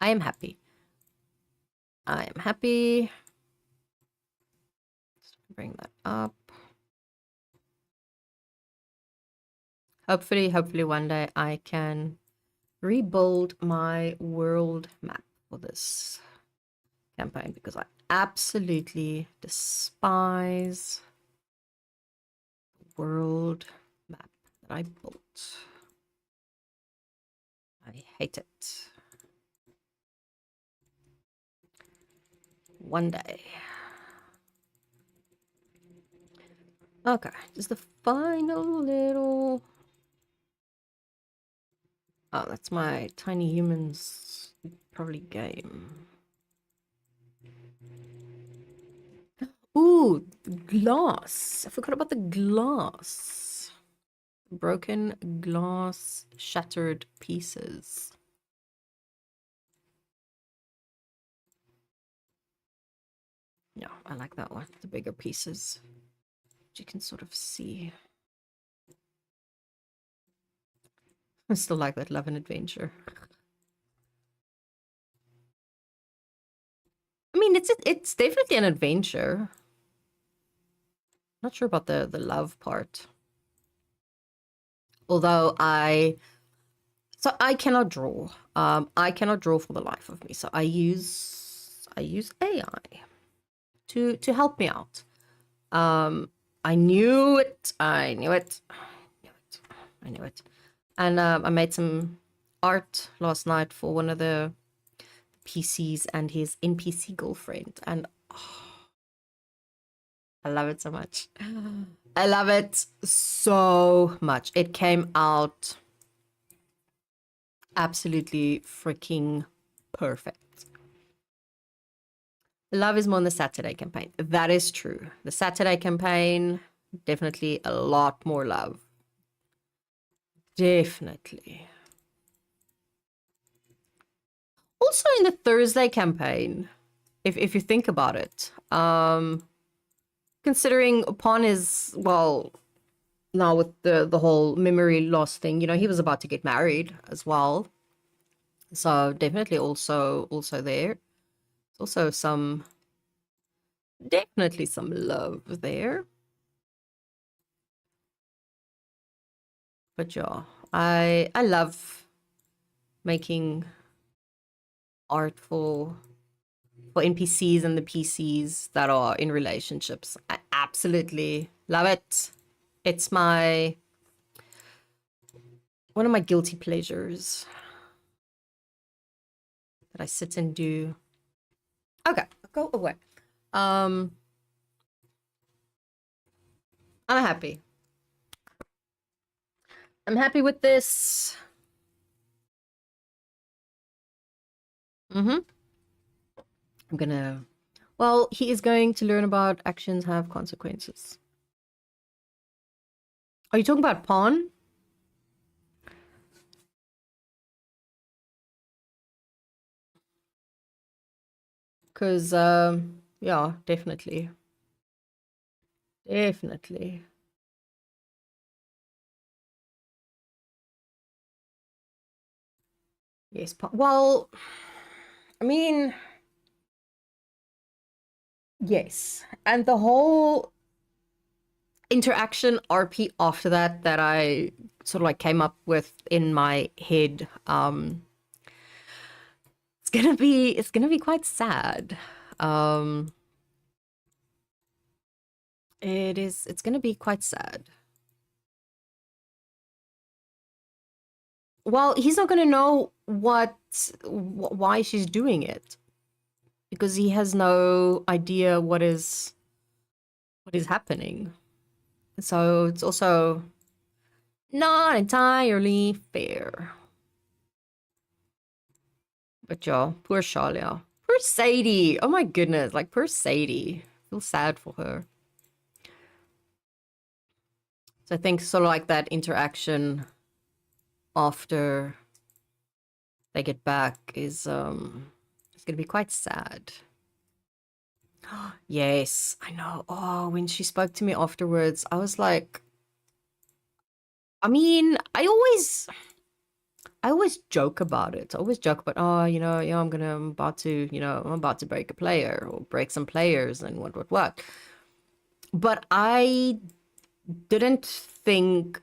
Speaker 1: I am happy. I am happy. Let's bring that up. Hopefully one day I can rebuild my world map for this campaign, because I absolutely despise the world map that I built. I hate it. One day. Okay, just the final little... Oh, that's my tiny humans probably game. Ooh, glass. I forgot about the glass. Broken glass, shattered pieces. Yeah, I like that one. The bigger pieces. You can sort of see. I still like that love and adventure. I mean, it's definitely an adventure. Not sure about the love part. Although I cannot draw. I cannot draw for the life of me. So I use AI to help me out. I knew it. I knew it. And I made some art last night for one of the PCs and his NPC girlfriend, and I love it so much. I love it so much. It came out absolutely freaking perfect. Love is more on the Saturday campaign. That is true. The Saturday campaign, definitely a lot more love. Definitely. Also in the Thursday campaign, if you think about it, considering upon his, well, now with the whole memory loss thing, he was about to get married as well. So definitely also there. Also definitely some love there. But yeah, I love making art for NPCs and the PCs that are in relationships. I absolutely love it. It's my one of my guilty pleasures that I sit and do. Okay, go away. I'm happy. I'm happy with this. Mm-hmm. I'm gonna. Well, he is going to learn about actions have consequences. Are you talking about pawn? Because, yeah, definitely. Definitely. Yes. Well, I mean, yes. And the whole interaction RP after that I sort of like came up with in my head, it's gonna be quite sad. Um, it's gonna be quite sad. Well, he's not gonna know why she's doing it because he has no idea what is happening. So it's also not entirely fair. But yeah, poor Charlia. Poor Sadie. Oh my goodness. Like, poor Sadie. I feel sad for her. So I think sort of like that interaction after they get back is it's gonna be quite sad. Yes, I know. Oh, when she spoke to me afterwards, I was like, I mean, I always joke about it. I always joke about, oh, yeah, I'm about to break a player or break some players and what. But I didn't think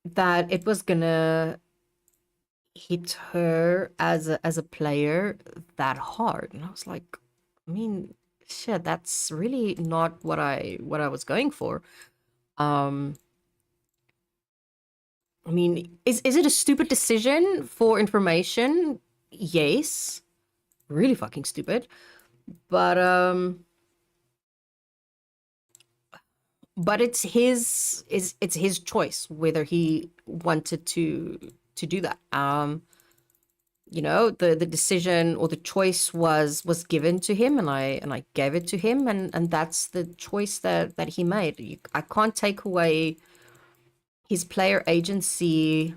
Speaker 1: that it was gonna hit her as a player that hard. And I was like, I mean, shit, that's really not what I was going for. Um, I mean, is it a stupid decision for information? Yes. Really fucking stupid. But it's his choice whether he wanted to do that. The decision or the choice was given to him, and I gave it to him, and that's the choice that he made. I can't take away his player agency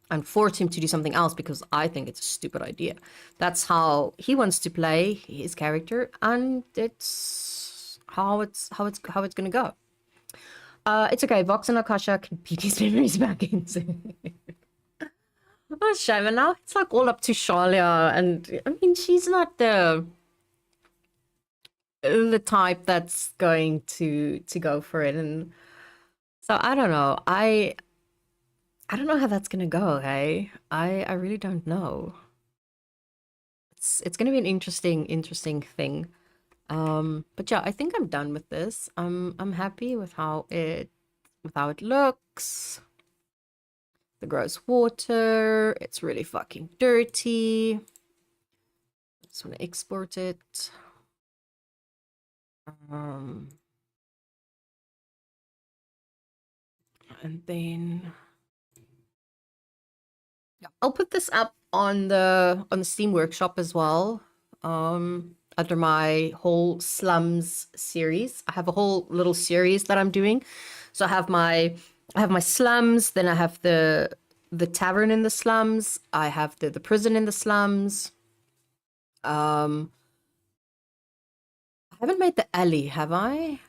Speaker 1: and force him to do something else because I think it's a stupid idea. That's how he wants to play his character, and it's how it's gonna go. It's okay. Vox and Akasha can beat his memories back into. Oh, shame. And now it's like all up to Shalia, and I mean, she's not the type that's going to go for it, and so I don't know. I don't know how that's gonna go. Hey, I really don't know. It's gonna be an interesting thing. But yeah, I think I'm done with this. I'm happy with how it looks. The gross water. It's really fucking dirty. Just want to export it. And then yeah, I'll put this up on the Steam Workshop as well. Under my whole slums series. I have a whole little series that I'm doing. So I have my slums, then I have the tavern in the slums, I have the prison in the slums. I haven't made the alley, have I?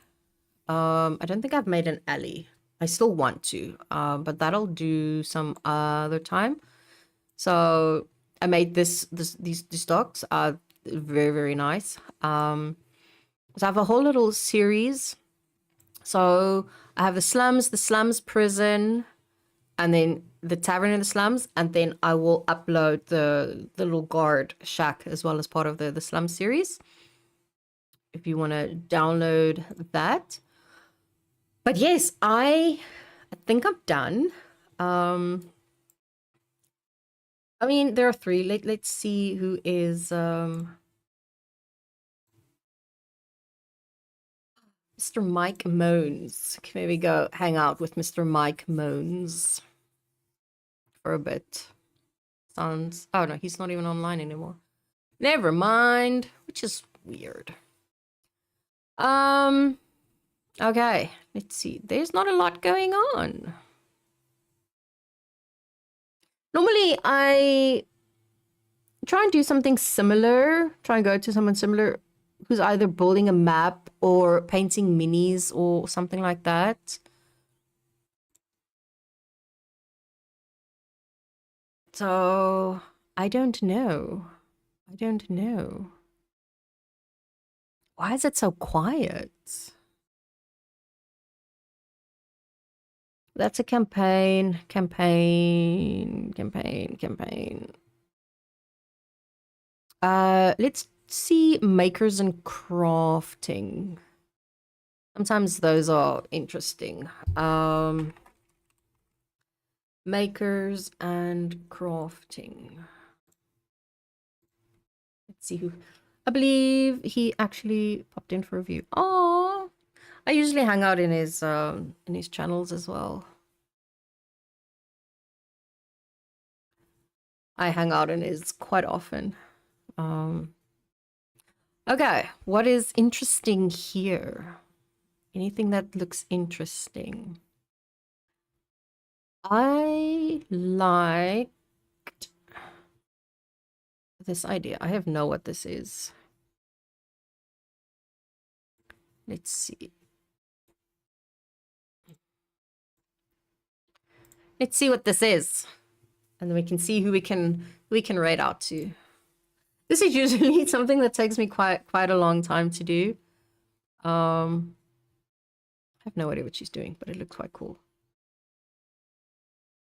Speaker 1: I don't think I've made an alley. I still want to, but that'll do some other time. So I made these dogs are very, very nice. So I have a whole little series. So I have the slums prison, and then the tavern in the slums, and then I will upload the little guard shack as well as part of the slum series if you want to download that. But yes, I think I'm done. I mean, there are three. Let's see who is Mr. Mike Moans. Can maybe go hang out with Mr. Mike Moans for a bit. Sounds... Oh, no, he's not even online anymore. Never mind, which is weird. Okay, let's see. There's not a lot going on. Normally, I try and do something similar. Try and go to someone similar who's either building a map or painting minis or something like that. So, I don't know. I don't know. Why is it so quiet? That's a campaign. Let's see makers and crafting. Sometimes those are interesting. Makers and crafting. Let's see who... I believe he actually popped in for a review. Oh, I usually hang out in his channels as well. I hang out in his quite often. Okay, what is interesting here? Anything that looks interesting? I liked this idea. I have no what this is. Let's see. Let's see what this is. And then we can see who we can raid out to. This is usually something that takes me quite a long time to do. I have no idea what she's doing, but it looks quite cool.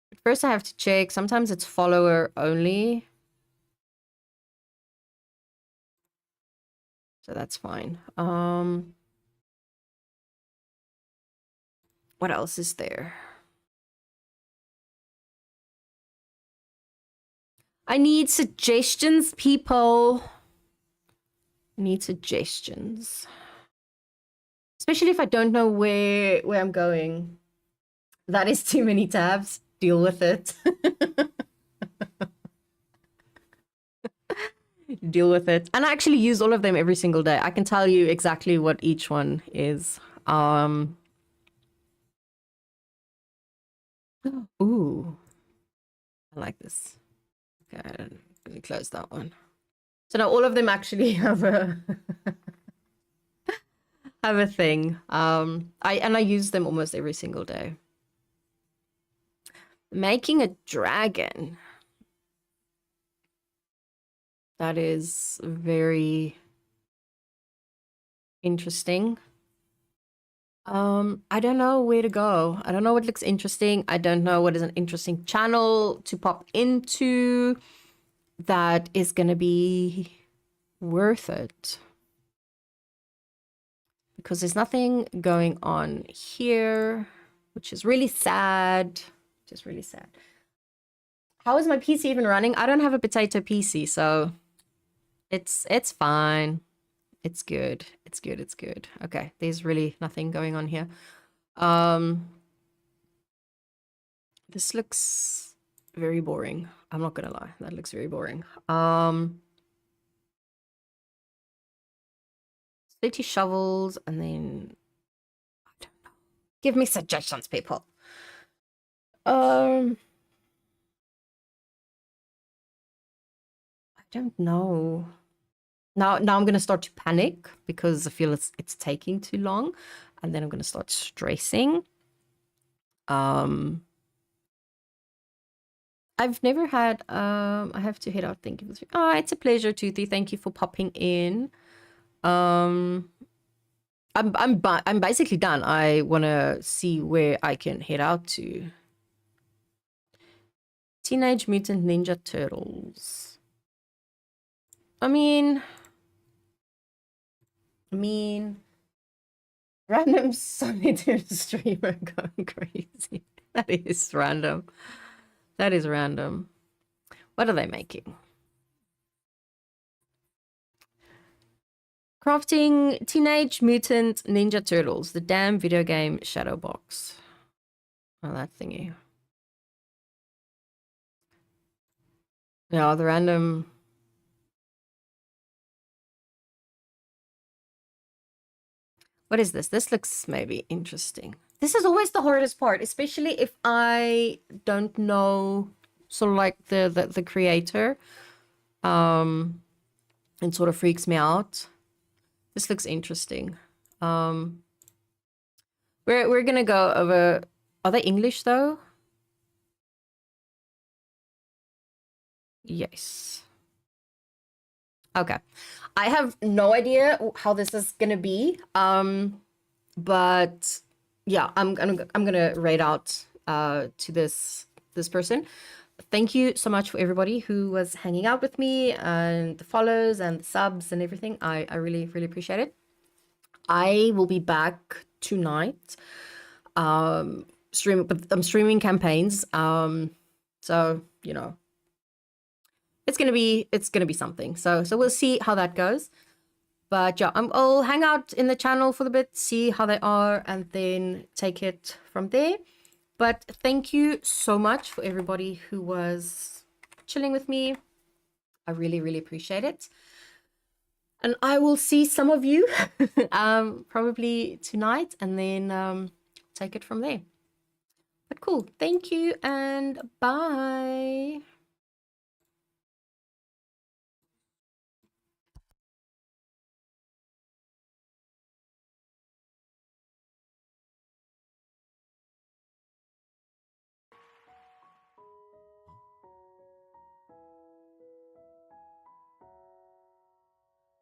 Speaker 1: But first I have to check. Sometimes it's follower only. So that's fine. What else is there? I need suggestions, people. I need suggestions. Especially if I don't know where I'm going. That is too many tabs. Deal with it. Deal with it. And I actually use all of them every single day. I can tell you exactly what each one is. Ooh. I like this. Okay, let me close that one. So now all of them actually have a have a thing. I use them almost every single day. Making a dragon. That is very interesting. I don't know where to go. I don't know what looks interesting. I don't know what is an interesting channel to pop into that is gonna be worth it. Because there's nothing going on here, which is really sad. Just really sad. How is my PC even running? I don't have a potato PC, so it's fine. It's good. It's good. It's good. Okay, there's really nothing going on here. This looks very boring. I'm not gonna lie. That looks very boring. 30 shovels, and then I don't know. Give me suggestions, people. I don't know. Now I'm gonna start to panic because I feel it's taking too long, and then I'm gonna start stressing. I've never had I have to head out. Thank you. Oh, it's a pleasure, Toothy. Thank you for popping in. I'm basically done. I want to see where I can head out to. Teenage Mutant Ninja Turtles. I mean, random solitaire streamer going crazy. That is random. That is random. What are they making? Crafting Teenage Mutant Ninja Turtles, the damn video game shadow box. Oh, that thingy. Yeah, the random. What is this? This looks maybe interesting. This is always the hardest part, especially if I don't know sort of like the creator. It sort of freaks me out. This looks interesting. We're gonna go over. Are they English though? Yes. Okay. I have no idea how this is gonna be. But yeah, I'm gonna rate out to this person. Thank you so much for everybody who was hanging out with me and the follows and the subs and everything. I really, really appreciate it. I will be back tonight. But I'm streaming campaigns. So you know, it's gonna be something. So we'll see how that goes. But yeah, I'll hang out in the channel for a bit, see how they are, and then take it from there. But thank you so much for everybody who was chilling with me. I really, really appreciate it. And I will see some of you probably tonight, and then take it from there. But cool. Thank you and bye.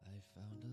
Speaker 2: I found a